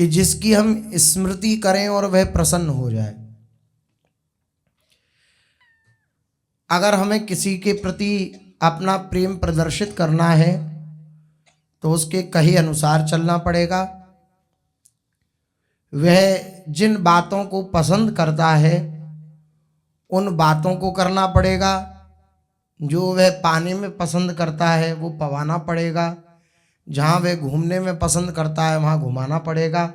कि जिसकी हम स्मृति करें और वह प्रसन्न हो जाए। अगर हमें किसी के प्रति अपना प्रेम प्रदर्शित करना है तो उसके कहे अनुसार चलना पड़ेगा। वह जिन बातों को पसंद करता है उन बातों को करना पड़ेगा। जो वह पाने में पसंद करता है वो पवाना पड़ेगा। जहाँ वह घूमने में पसंद करता है वहाँ घुमाना पड़ेगा।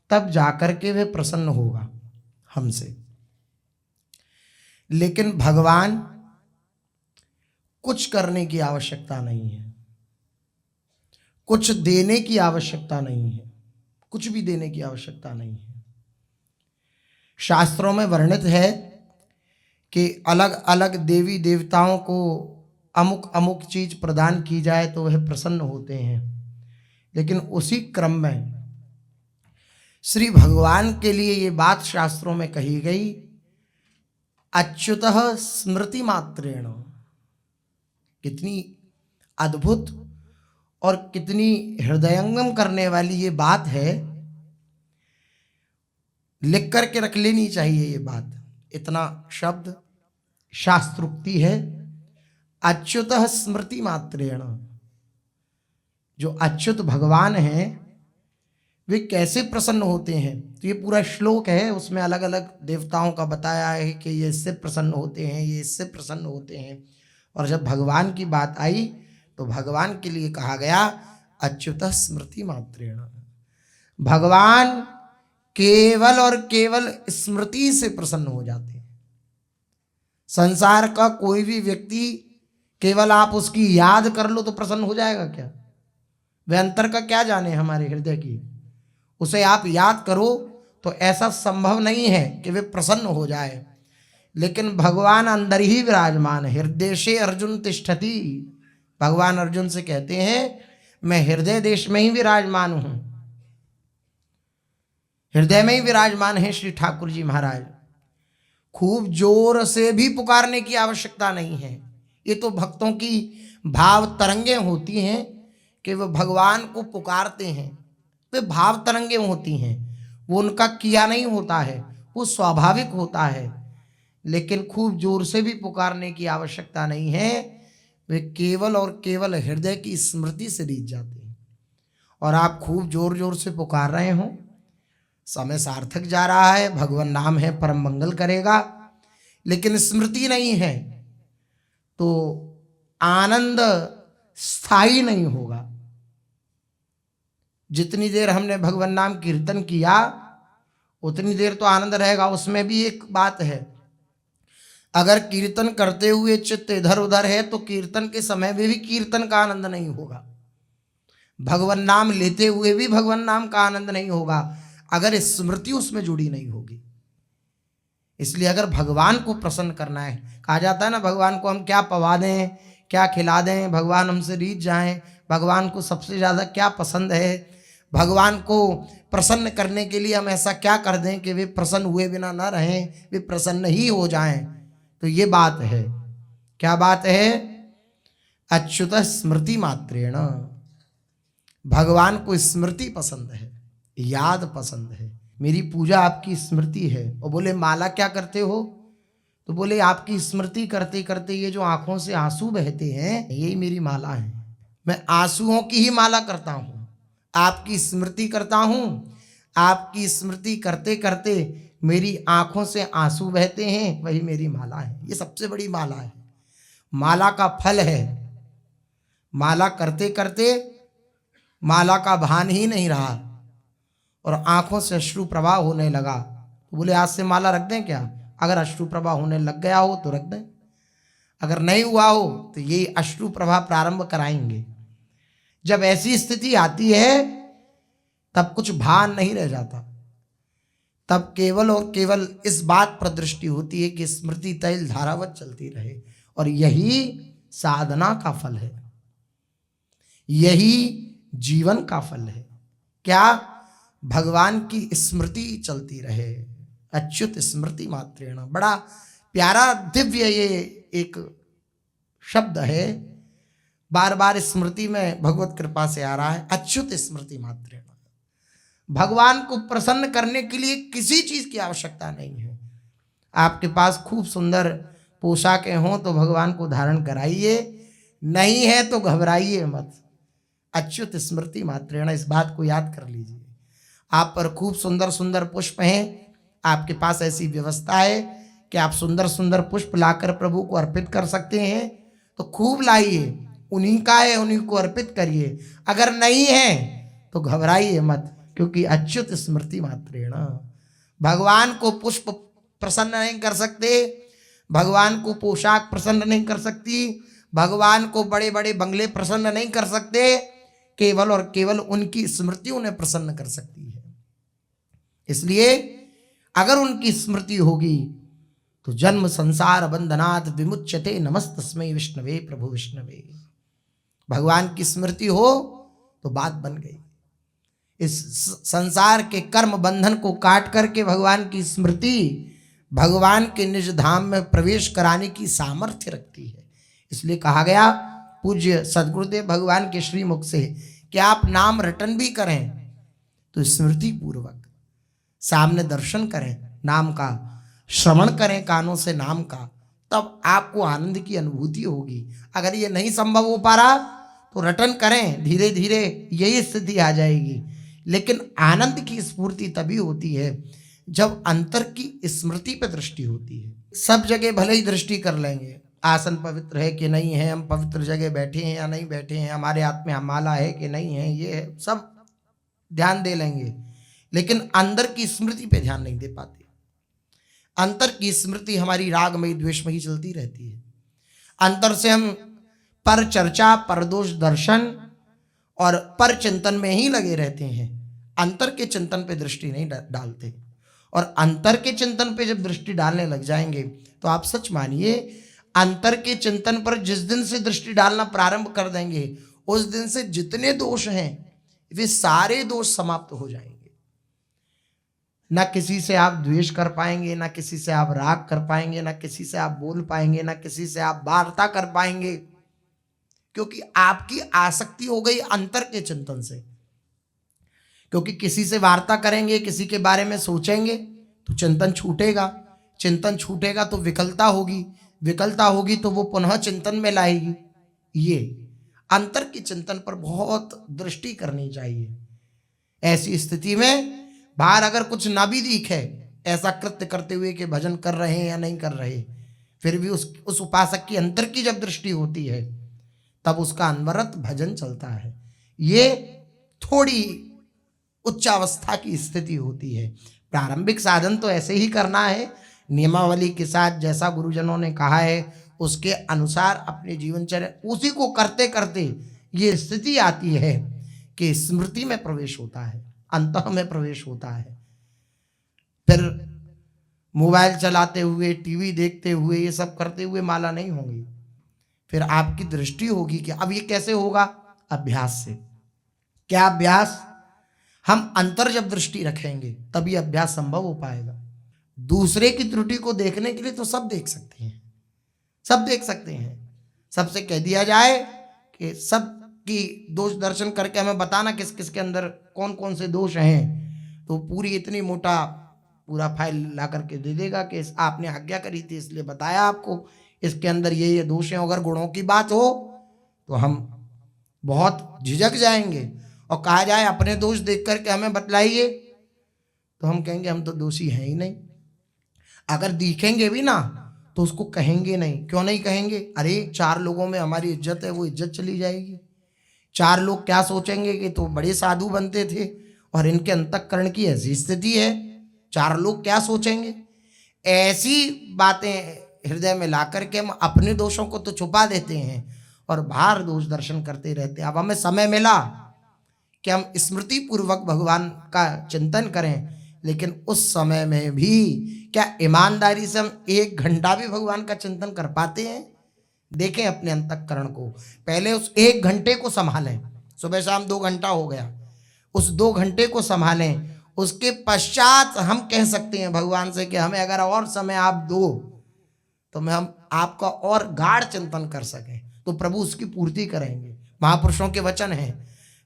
तब जाकर के वह प्रसन्न होगा हमसे। लेकिन भगवान कुछ करने की आवश्यकता नहीं है, कुछ देने की आवश्यकता नहीं है, कुछ भी देने की आवश्यकता नहीं है। शास्त्रों में वर्णित है कि अलग अलग देवी देवताओं को अमुक अमुक चीज प्रदान की जाए तो वह प्रसन्न होते हैं। लेकिन उसी क्रम में श्री भगवान के लिए ये बात शास्त्रों में कही गई, अच्युतः स्मृति मात्रेण। कितनी अद्भुत और कितनी हृदयंगम करने वाली ये बात है, लिख करके रख लेनी चाहिए ये बात। इतना शब्द शास्त्रोक्ति है, अच्युतः स्मृति मात्रेण। जो अच्युत भगवान हैं वे कैसे प्रसन्न होते हैं, तो ये पूरा श्लोक है, उसमें अलग अलग देवताओं का बताया है कि ये इससे प्रसन्न होते हैं, ये इससे प्रसन्न होते हैं। और जब भगवान की बात आई तो भगवान के लिए कहा गया अच्युतः स्मृति मात्रेण। भगवान केवल और केवल स्मृति से प्रसन्न हो जाते हैं। संसार का कोई भी व्यक्ति केवल आप उसकी याद कर लो तो प्रसन्न हो जाएगा क्या? वह अंतर का क्या जाने हमारे हृदय की। उसे आप याद करो तो ऐसा संभव नहीं है कि वे प्रसन्न हो जाए। लेकिन भगवान अंदर ही विराजमान है। हृदय से अर्जुन तिष्ठति। भगवान अर्जुन से कहते हैं मैं हृदय देश में ही विराजमान हूं। हृदय में ही विराजमान है श्री ठाकुर जी महाराज। खूब जोर से भी पुकारने की आवश्यकता नहीं है। ये तो भक्तों की भाव तरंगें होती हैं कि वह भगवान को पुकारते हैं, वे भाव तरंगें होती हैं, वो उनका किया नहीं होता है, वो स्वाभाविक होता है। लेकिन खूब जोर से भी पुकारने की आवश्यकता नहीं है, वे केवल और केवल हृदय की स्मृति से रीझ जाते हैं। और आप खूब जोर जोर से पुकार रहे हो, समय सार्थक जा रहा है, भगवान नाम है परम मंगल करेगा, लेकिन स्मृति नहीं है तो आनंद स्थायी नहीं होगा। जितनी देर हमने भगवान नाम कीर्तन किया उतनी देर तो आनंद रहेगा। उसमें भी एक बात है, अगर कीर्तन करते हुए चित्त इधर उधर है तो कीर्तन के समय में भी कीर्तन का आनंद नहीं होगा। भगवान नाम लेते हुए भी भगवान नाम का आनंद नहीं होगा अगर स्मृति उसमें जुड़ी नहीं होगी। इसलिए अगर भगवान को प्रसन्न करना है, कहा जाता है ना भगवान को हम क्या पवा दें, क्या खिला दें, भगवान हमसे रीझ जाएं, भगवान को सबसे ज़्यादा क्या पसंद है, भगवान को प्रसन्न करने के लिए हम ऐसा क्या कर दें कि वे प्रसन्न हुए बिना ना रहें, वे प्रसन्न ही हो जाएं। तो ये बात है। क्या बात है? अच्युत स्मृति मात्रेण। भगवान को स्मृति पसंद है, याद पसंद है। मेरी पूजा आपकी स्मृति है। और बोले माला क्या करते हो? तो बोले आपकी स्मृति करते करते ये जो आंखों से आंसू बहते हैं यही मेरी माला है। मैं आंसुओं की ही माला करता हूँ, आपकी स्मृति करता हूँ। आपकी स्मृति करते करते मेरी आंखों से आंसू बहते हैं, वही मेरी माला है। ये सबसे बड़ी माला है, माला का फल है। माला करते करते माला का भान ही नहीं रहा और आंखों से अश्रु प्रवाह होने लगा। तो बोले आज से माला रख दें क्या? अगर अश्रु प्रवाह होने लग गया हो तो रख दें, अगर नहीं हुआ हो तो ये अश्रु प्रवाह प्रारंभ कराएंगे। जब ऐसी स्थिति आती है तब कुछ भान नहीं रह जाता, तब केवल और केवल इस बात पर दृष्टि होती है कि स्मृति तैल धारावत चलती रहे। और यही साधना का फल है, यही जीवन का फल है। क्या? भगवान की स्मृति चलती रहे। अच्युत स्मृति मात्रेण। बड़ा प्यारा दिव्य ये एक शब्द है, बार बार स्मृति में भगवत कृपा से आ रहा है। अच्युत स्मृति मात्रेण। भगवान को प्रसन्न करने के लिए किसी चीज की आवश्यकता नहीं है। आपके पास खूब सुंदर पोशाकें हों तो भगवान को धारण कराइए, नहीं है तो घबराइए मत। अच्युत स्मृति मात्रेण, इस बात को याद कर लीजिए। आप पर खूब सुंदर सुंदर पुष्प हैं, आपके पास ऐसी व्यवस्था है कि आप सुंदर सुंदर पुष्प लाकर प्रभु को अर्पित कर सकते हैं, तो खूब लाइए, उन्हीं का है, उन्हीं को अर्पित करिए। अगर नहीं है तो घबराइए मत, क्योंकि अच्युत स्मृति मात्रेण। भगवान को पुष्प प्रसन्न नहीं कर सकते, भगवान को पोशाक प्रसन्न नहीं कर सकती, भगवान को बड़े बड़े बंगले प्रसन्न नहीं कर सकते, केवल और केवल उनकी स्मृति उन्हें प्रसन्न कर सकती है। इसलिए अगर उनकी स्मृति होगी तो जन्म संसार बंधनात् विमुच्यते, नमस्तस्मै विष्णवे प्रभु विष्णवे। भगवान की स्मृति हो तो बात बन गई। इस संसार के कर्म बंधन को काट करके भगवान की स्मृति भगवान के निज धाम में प्रवेश कराने की सामर्थ्य रखती है। इसलिए कहा गया पूज्य सदगुरुदेव भगवान के श्रीमुख से कि आप नाम रटन भी करें तो स्मृति पूर्वक सामने दर्शन करें, नाम का श्रवण करें कानों से नाम का, तब आपको आनंद की अनुभूति होगी। अगर ये नहीं संभव हो पा रहा तो रटन करें, धीरे धीरे यही स्थिति आ जाएगी। लेकिन आनंद की स्फूर्ति तभी होती है जब अंतर की स्मृति पर दृष्टि होती है। सब जगह भले ही दृष्टि कर लेंगे, आसन पवित्र है कि नहीं है, हम पवित्र जगह बैठे हैं या नहीं बैठे हैं, हमारे हाथ में माला है कि नहीं है, ये सब ध्यान दे लेंगे, लेकिन अंदर की स्मृति पे ध्यान नहीं दे पाते। अंतर की स्मृति हमारी रागमयी द्वेषमयी चलती रहती है। अंतर से हम पर चर्चा, पर दोष दर्शन और पर चिंतन में ही लगे रहते हैं, अंतर के चिंतन पे दृष्टि नहीं डालते। और अंतर के चिंतन पे जब दृष्टि डालने लग जाएंगे तो आप सच मानिए, अंतर के चिंतन पर जिस दिन से दृष्टि डालना प्रारंभ कर देंगे उस दिन से जितने दोष हैं वे सारे दोष समाप्त हो जाएंगे। ना किसी से आप द्वेष कर पाएंगे, ना किसी से आप राग कर पाएंगे, ना किसी से आप बोल पाएंगे, ना किसी से आप वार्ता कर पाएंगे, क्योंकि आपकी आसक्ति हो गई अंतर के चिंतन से। क्योंकि किसी से वार्ता करेंगे, किसी के बारे में सोचेंगे तो चिंतन छूटेगा, चिंतन छूटेगा तो विकलता होगी, विकलता होगी तो वो पुनः चिंतन में लाएगी। ये अंतर के चिंतन पर बहुत दृष्टि करनी चाहिए। ऐसी स्थिति में बाहर अगर कुछ ना भी दिखे, ऐसा कृत्य करते हुए कि भजन कर रहे हैं या नहीं कर रहे, फिर भी उस उपासक की अंतर की जब दृष्टि होती है तब उसका अनवरत भजन चलता है। ये थोड़ी उच्चावस्था की स्थिति होती है। प्रारंभिक साधन तो ऐसे ही करना है, नियमावली के साथ जैसा गुरुजनों ने कहा है उसके अनुसार अपने जीवनचर्या, उसी को करते करते ये स्थिति आती है कि स्मृति में प्रवेश होता है, अंतः में प्रवेश होता है। फिर मोबाइल चलाते हुए, टीवी देखते हुए, ये सब करते हुए माला नहीं होगी। फिर आपकी दृष्टि होगी कि अब ये कैसे होगा, अभ्यास से। क्या अभ्यास? हम अंतर जब दृष्टि रखेंगे तभी अभ्यास संभव हो पाएगा। दूसरे की त्रुटि को देखने के लिए तो सब देख सकते हैं, सब देख सकते हैं। सबसे कह दिया जाए कि सब की दोष दर्शन करके हमें बताना किस किस के अंदर कौन कौन से दोष हैं, तो पूरी इतनी मोटा पूरा फाइल ला करके दे देगा कि आपने आज्ञा करी थी इसलिए बताया आपको, इसके अंदर ये दोष हैं। अगर गुणों की बात हो तो हम बहुत झिझक जाएंगे, और कहा जाए अपने दोष देख करके हमें बतलाइए तो हम कहेंगे हम तो दोषी हैं ही नहीं। अगर दिखेंगे भी ना तो उसको कहेंगे नहीं। क्यों नहीं कहेंगे? अरे 4 लोगों में हमारी इज्जत है, वो इज्जत चली जाएगी। 4 लोग क्या सोचेंगे कि तो बड़े साधु बनते थे और इनके अंतःकरण की ऐसी स्थिति है, 4 लोग क्या सोचेंगे। ऐसी बातें हृदय में ला करके हम अपने दोषों को तो छुपा देते हैं और बाहर दोष दर्शन करते रहते हैं। अब हमें समय मिला कि हम स्मृति पूर्वक भगवान का चिंतन करें, लेकिन उस समय में भी क्या ईमानदारी से हम 1 घंटा भी भगवान का चिंतन कर पाते हैं? देखें अपने अंतःकरण को, पहले उस 1 घंटे को संभालें। सुबह शाम 2 घंटा हो गया, उस 2 घंटे को संभालें। उसके पश्चात हम कह सकते हैं भगवान से कि हमें अगर और समय आप दो तो हम आपका और गाढ़ चिंतन कर सकें, तो प्रभु उसकी पूर्ति करेंगे। महापुरुषों के वचन हैं,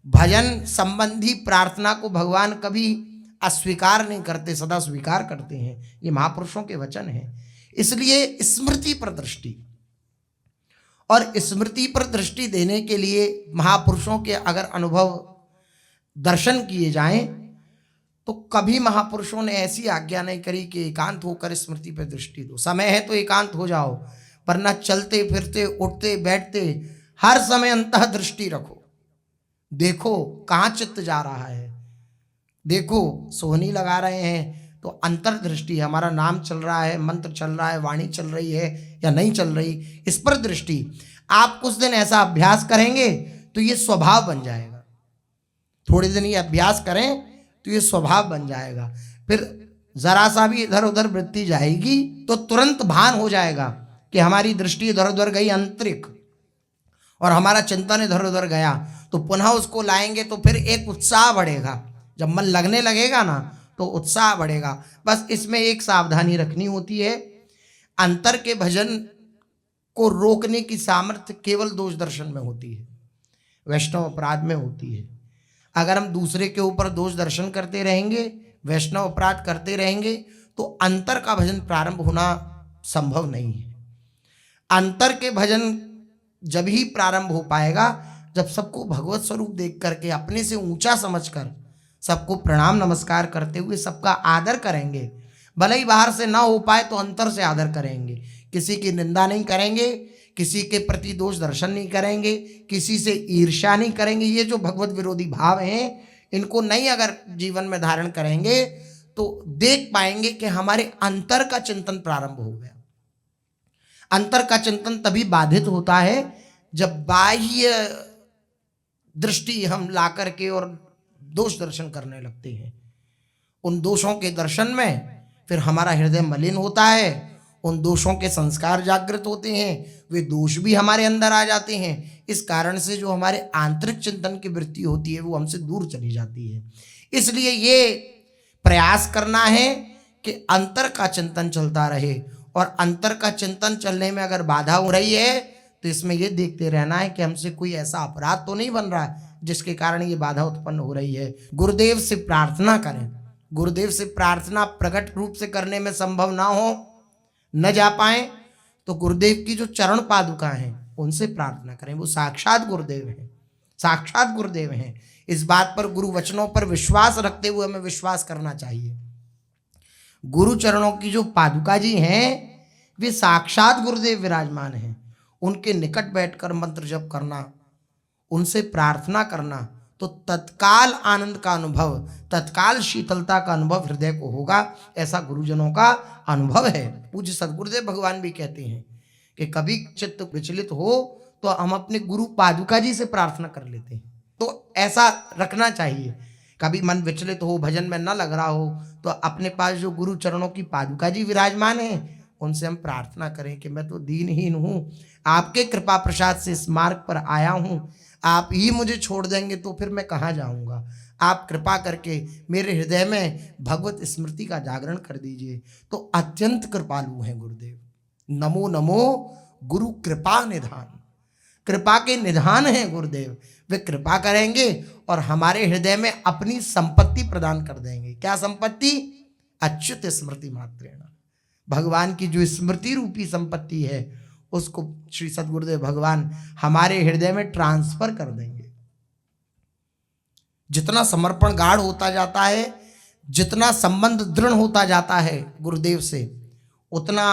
भजन संबंधी प्रार्थना को भगवान कभी अस्वीकार नहीं करते, सदा स्वीकार करते हैं। ये महापुरुषों के वचन हैं। इसलिए स्मृति पर दृष्टि, और स्मृति पर दृष्टि देने के लिए महापुरुषों के अगर अनुभव दर्शन किए जाएं तो कभी महापुरुषों ने ऐसी आज्ञा नहीं करी कि एकांत होकर स्मृति पर दृष्टि दो। समय है तो एकांत हो जाओ, वरना चलते फिरते उठते बैठते हर समय अंतः दृष्टि रखो। देखो कहाँ चित्त जा रहा है, देखो सोहनी लगा रहे हैं तो अंतर्दृष्टि, हमारा नाम चल रहा है, मंत्र चल रहा है, वाणी चल रही है या नहीं चल रही, इस पर दृष्टि। आप कुछ दिन ऐसा अभ्यास करेंगे तो ये स्वभाव बन जाएगा। थोड़े दिन ये अभ्यास करें तो ये स्वभाव बन जाएगा। फिर जरा सा भी इधर उधर वृत्ति जाएगी तो तुरंत भान हो जाएगा कि हमारी दृष्टि इधर उधर गई आंतरिक, और हमारा चिंतन इधर उधर गया, तो पुनः उसको लाएंगे तो फिर एक उत्साह बढ़ेगा। जब मन लगने लगेगा ना तो उत्साह बढ़ेगा। बस इसमें एक सावधानी रखनी होती है, अंतर के भजन को रोकने की सामर्थ्य केवल दोष दर्शन में होती है, वैष्णव अपराध में होती है। अगर हम दूसरे के ऊपर दोष दर्शन करते रहेंगे, वैष्णव अपराध करते रहेंगे, तो अंतर का भजन प्रारंभ होना संभव नहीं है। अंतर के भजन जब ही प्रारंभ हो पाएगा जब सबको भगवत स्वरूप देख करके, अपने से ऊंचा समझकर, सबको प्रणाम नमस्कार करते हुए सबका आदर करेंगे। भले ही बाहर से ना हो पाए तो अंतर से आदर करेंगे, किसी की निंदा नहीं करेंगे, किसी के प्रति दोष दर्शन नहीं करेंगे, किसी से ईर्ष्या नहीं करेंगे। ये जो भगवत विरोधी भाव हैं, इनको नहीं अगर जीवन में धारण करेंगे तो देख पाएंगे कि हमारे अंतर का चिंतन प्रारंभ हो गया। अंतर का चिंतन तभी बाधित होता है जब बाह्य दृष्टि हम ला करके और दोष दर्शन करने लगते हैं। उन दोषों के दर्शन में फिर हमारा हृदय मलिन होता है, उन दोषों के संस्कार जागृत होते हैं, वे दोष भी हमारे अंदर आ जाते हैं। इस कारण से जो हमारे आंतरिक चिंतन की वृत्ति होती है वो हमसे दूर चली जाती है। इसलिए ये प्रयास करना है कि अंतर का चिंतन चलता रहे, और अंतर का चिंतन चलने में अगर बाधा हो रही है तो इसमें ये देखते रहना है कि हमसे कोई ऐसा अपराध तो नहीं बन रहा है जिसके कारण ये बाधा उत्पन्न हो रही है। गुरुदेव से प्रार्थना करें। गुरुदेव से प्रार्थना प्रकट रूप से करने में संभव ना हो, न जा पाए, तो गुरुदेव की जो चरण पादुका हैं उनसे प्रार्थना करें। वो साक्षात गुरुदेव हैं, साक्षात गुरुदेव हैं। इस बात पर, गुरु वचनों पर विश्वास रखते हुए हमें विश्वास करना चाहिए। गुरु चरणों की जो पादुका जी हैं वे साक्षात गुरुदेव विराजमान हैं। उनके निकट बैठकर मंत्र जप करना, उनसे प्रार्थना करना, तो तत्काल आनंद का अनुभव, तत्काल शीतलता का अनुभव हृदय को होगा। ऐसा गुरुजनों का अनुभव है। पूज्य सद्गुरुदेव भगवान भी कहते हैं कि कभी चित्त विचलित हो तो हम अपने गुरु पादुका जी से प्रार्थना कर लेते हैं। तो ऐसा रखना चाहिए। कभी मन विचलित हो, भजन में न लग रहा हो, तो अपने पास जो गुरु चरणों की पादुका जी विराजमान हैं उनसे हम प्रार्थना करें कि मैं तो दीनहीन हूँ, आपके कृपा प्रसाद से इस मार्ग पर आया हूँ, आप ही मुझे छोड़ देंगे तो फिर मैं कहाँ जाऊँगा। आप कृपा करके मेरे हृदय में भगवत स्मृति का जागरण कर दीजिए। तो अत्यंत कृपालु हैं गुरुदेव। नमो नमो गुरु कृपा निधान, कृपा के निधान हैं गुरुदेव। वे कृपा करेंगे और हमारे हृदय में अपनी संपत्ति प्रदान कर देंगे। क्या संपत्ति? अच्युत स्मृति मात्रेण। भगवान की जो स्मृति रूपी संपत्ति है उसको श्री सद्गुरुदेव भगवान हमारे हृदय में ट्रांसफर कर देंगे। जितना समर्पण गाढ़ होता जाता है, जितना संबंध दृढ़ होता जाता है गुरुदेव से, उतना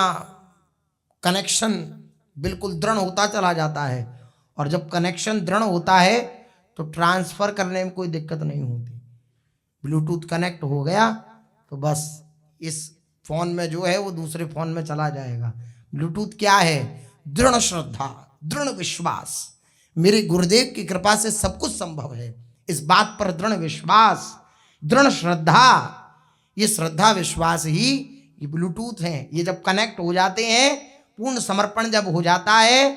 कनेक्शन बिल्कुल दृढ़ होता चला जाता है। और जब कनेक्शन दृढ़ होता है तो ट्रांसफर करने में कोई दिक्कत नहीं होती। ब्लूटूथ कनेक्ट हो गया तो बस इस फोन में जो है वो दूसरे फोन में चला जाएगा। ब्लूटूथ क्या है? दृढ़ श्रद्धा, दृढ़ विश्वास। मेरे गुरुदेव की कृपा से सब कुछ संभव है। इस बात पर दृढ़ विश्वास, दृढ़ श्रद्धा, ये श्रद्धा विश्वास ही ये ब्लूटूथ हैं। ये जब कनेक्ट हो जाते हैं, पूर्ण समर्पण जब हो जाता है,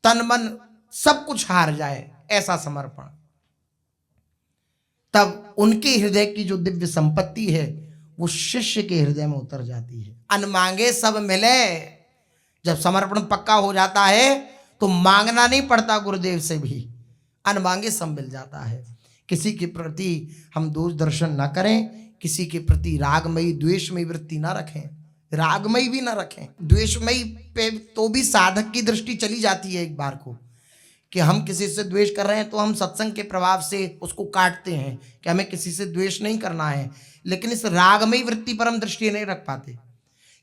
तन मन सब कुछ हार जाए ऐसा समर्पण, तब उनके हृदय की जो दिव्य संपत्ति है वो शिष्य के हृदय में उतर जाती है। अन मांगे सब मिले। जब समर्पण पक्का हो जाता है तो मांगना नहीं पड़ता गुरुदेव से भी। अनमांगे सब मिल जाता है। किसी के प्रति हम दोष दर्शन न करें, किसी के प्रति रागमयी द्वेषमयी वृत्ति ना रखें, रागमयी भी ना रखें। द्वेषमयी पे तो भी साधक की दृष्टि चली जाती है एक बार को, कि हम किसी से द्वेष कर रहे हैं तो हम सत्संग के प्रभाव से उसको काटते हैं कि हमें किसी से द्वेष नहीं करना है, लेकिन इस रागमयी वृत्ति पर हम दृष्टि नहीं रख पाते।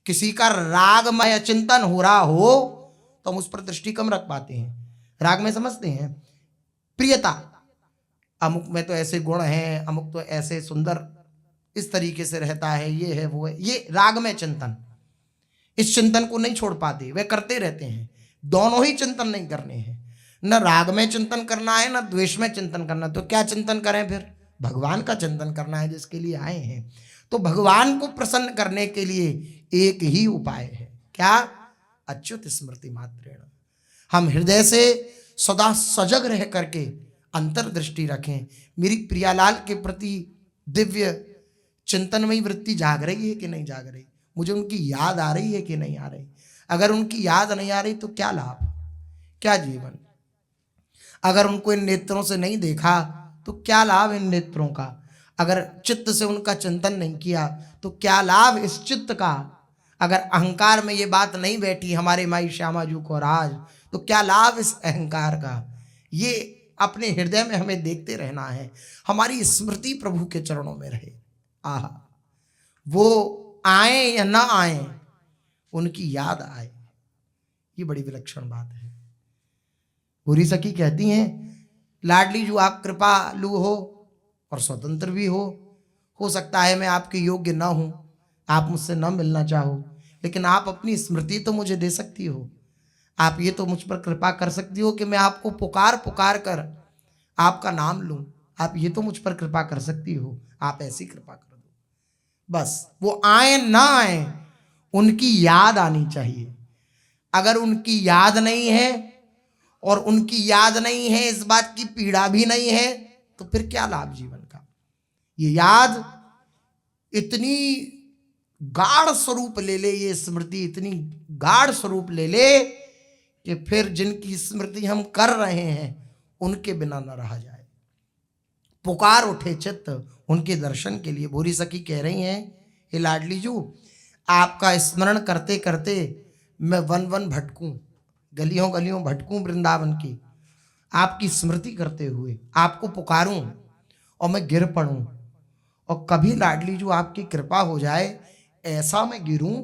किसी का रागमय चिंतन हो रहा हो तो हम उस पर दृष्टि कम रख पाते हैं। राग में समझते हैं प्रियता, अमुक में तो ऐसे गुण हैं, अमुक तो ऐसे सुंदर इस तरीके से रहता है, ये है वो है, ये राग में चिंतन। इस चिंतन को नहीं छोड़ पाते, वे करते रहते हैं। दोनों ही चिंतन नहीं करने हैं, न राग में चिंतन करना है न द्वेष में चिंतन करना। तो क्या चिंतन करें फिर? भगवान का चिंतन करना है जिसके लिए आए हैं। तो भगवान को प्रसन्न करने के लिए एक ही उपाय है, क्या? अच्युत स्मृति मात्रेण। हम हृदय से सदा सजग रह करके अंतर्दृष्टि रखें। मेरी प्रियालाल के प्रति दिव्य चिंतनमयी वृत्ति जाग रही है कि नहीं जाग रही? मुझे उनकी याद आ रही है कि नहीं आ रही? अगर उनकी याद नहीं आ रही तो क्या लाभ, क्या जीवन? अगर उनको इन नेत्रों से नहीं देखा तो क्या लाभ इन नेत्रों का? अगर चित्त से उनका चिंतन नहीं किया तो क्या लाभ इस चित्त का? अगर अहंकार में ये बात नहीं बैठी हमारे माई श्यामा जू को राज, तो क्या लाभ इस अहंकार का? ये अपने हृदय में हमें देखते रहना है। हमारी स्मृति प्रभु के चरणों में रहे। आहा, वो आए या ना आए, उनकी याद आए, ये बड़ी विलक्षण बात है। पूरी सखी कहती हैं, लाडली जू आप कृपालु हो और स्वतंत्र भी हो सकता है मैं आपके योग्य ना हूं, आप मुझसे न मिलना चाहो, लेकिन आप अपनी स्मृति तो मुझे दे सकती हो। आप ये तो मुझ पर कृपा कर सकती हो कि मैं आपको पुकार पुकार कर आपका नाम लूं। आप ये तो मुझ पर कृपा कर सकती हो, आप ऐसी कृपा कर दो। बस वो आए ना आए, उनकी याद आनी चाहिए। अगर उनकी याद नहीं है और उनकी याद नहीं है, इस बात की पीड़ा भी नहीं है, तो फिर क्या लाभ जीवन का? ये याद इतनी गाढ़ स्वरूप ले ले, ये स्मृति इतनी गाढ़ स्वरूप ले ले कि फिर जिनकी स्मृति हम कर रहे हैं उनके बिना न रहा जाए। पुकार उठे चित्त उनके दर्शन के लिए। भूरी सखी कह रही हैं, हे लाडली जू, आपका स्मरण करते करते मैं वन वन भटकूं, गलियों गलियों भटकूं वृंदावन की, आपकी स्मृति करते हुए आपको पुकारूं और मैं गिर पड़ूं, और कभी लाडली जू आपकी कृपा हो जाए, ऐसा मैं गिरूं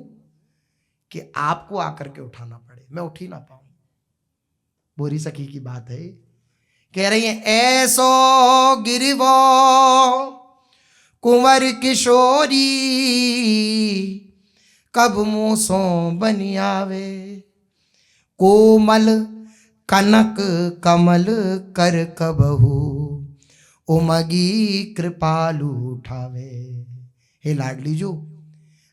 कि आपको आकर के उठाना पड़े, मैं उठ ही ना पाऊं। बोरी सखी की बात है, कह रही है, ऐसो गिरिवो कुंवर किशोरी, कब मूसो बनी आवे, कोमल कनक कमल कर कबहू, उमगी कृपालु उठावे। हे लाडली जू,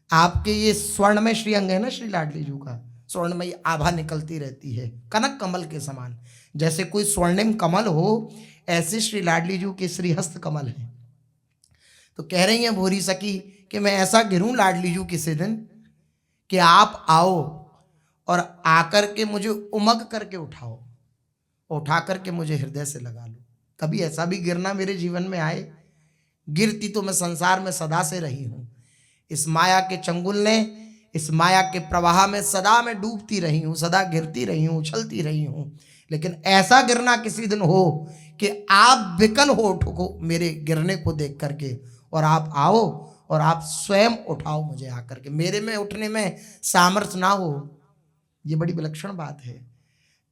आपके ये स्वर्ण में श्रीअंग है ना, श्री लाडली जू का स्वर्णमयी आभा निकलती रहती है कनक कमल के समान। जैसे कोई स्वर्णिम कमल हो, ऐसे श्री लाडली जू के श्रीहस्त कमल है। तो कह रही हैं भूरी सखी कि मैं ऐसा गिरूं लाडली जू किसी दिन कि आप आओ और आकर के मुझे उमग करके उठाओ, उठा करके मुझे हृदय से लगा लो। कभी ऐसा भी गिरना मेरे जीवन में आए। गिरती तो मैं संसार में सदा से रही हूं, इस माया के चंगुल ने, इस माया के प्रवाह में सदा मैं डूबती रही हूं, सदा गिरती रही हूं, उछलती रही हूं। लेकिन ऐसा गिरना किसी दिन हो कि आप विकल हो उठो मेरे गिरने को देख करके, और आप आओ और आप स्वयं उठाओ मुझे आकर के। मेरे में उठने में सामर्थ्य ना हो, ये बड़ी विलक्षण बात है।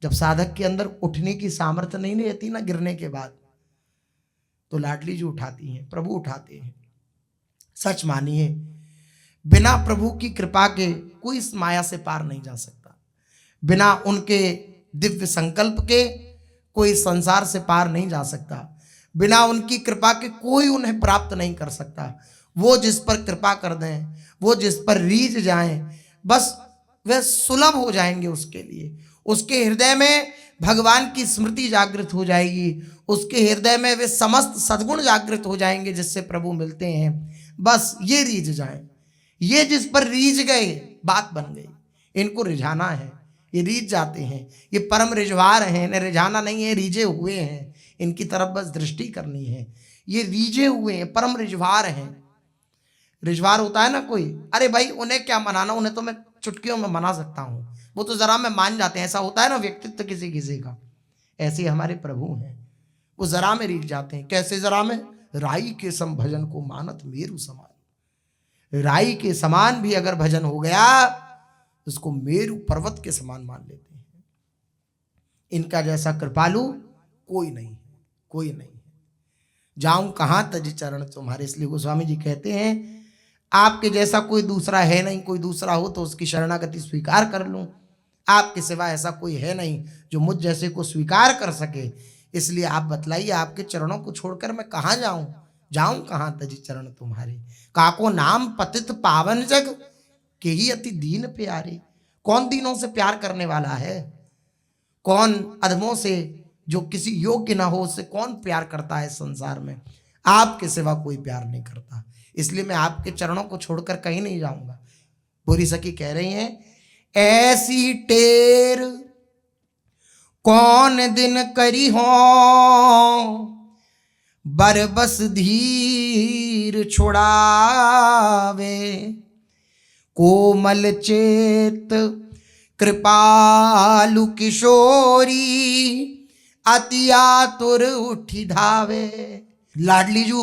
जब साधक के अंदर उठने की सामर्थ्य नहीं रहती ना गिरने के बाद, तो लाडली जी उठाती हैं, प्रभु उठाते हैं। सच मानिए, बिना प्रभु की कृपा के कोई इस माया से पार नहीं जा सकता। बिना उनके दिव्य संकल्प के कोई संसार से पार नहीं जा सकता। बिना उनकी कृपा के कोई उन्हें प्राप्त नहीं कर सकता। वो जिस पर कृपा कर दें, वो जिस पर रीझ जाएं, बस वे सुलभ हो जाएंगे उसके लिए। उसके हृदय में भगवान की स्मृति जागृत हो जाएगी, उसके हृदय में वे समस्त सद्गुण जागृत हो जाएंगे जिससे प्रभु मिलते हैं। बस ये रीझ जाएं, ये जिस पर रीझ गए बात बन गई। इनको रिझाना है, ये रीझ जाते हैं, ये परम रिझवार हैं, इन्हें रिझाना नहीं है, रीझे हुए हैं। इनकी तरफ बस दृष्टि करनी है। ये रीझे हुए हैं, परम रिजवार हैं। रिजवार होता है ना कोई, अरे भाई उन्हें क्या मनाना, उन्हें तो मैं चुटकियों में मना सकता हूँ, वो तो जरा में मान जाते हैं। ऐसा होता है ना व्यक्तित्व किसी किसी का, ऐसे हमारे प्रभु हैं, वो जरा में रीझ जाते हैं। कैसे जरा में? राई के सम भजन को मानत मेरु समान। राई के समान भी अगर भजन हो गया उसको मेरु पर्वत के समान मान लेते हैं। इनका जैसा कृपालु कोई नहीं है, कोई नहीं है। जाऊं कहां तज चरण तुम्हारे, इसलिए गोस्वामी जी कहते हैं आपके जैसा कोई दूसरा है नहीं, कोई दूसरा हो तो उसकी शरणागति स्वीकार कर लूं, आपके सिवा ऐसा कोई है नहीं जो मुझ जैसे को स्वीकार कर सके। इसलिए आप बतलाइए आपके चरणों को छोड़कर मैं कहां जाऊं, जाऊं कहां तज चरण तुम्हारे। काको नाम पतित पावन जग के ही अति दीन प्यारे। कौन दीनों से प्यार करने वाला है? कौन अधमों से, जो किसी योग्य ना हो, उससे कौन प्यार करता है संसार में? आपके सिवा कोई प्यार नहीं करता। इसलिए मैं आपके चरणों को छोड़कर कहीं नहीं जाऊंगा। बुरी सखी कह रही हैं ऐसी टेर कौन दिन करी हो, बरबस धीर छुड़ावे। कोमल चेत कृपालु किशोरी, अति आतुर उठी धावे। लाडली जू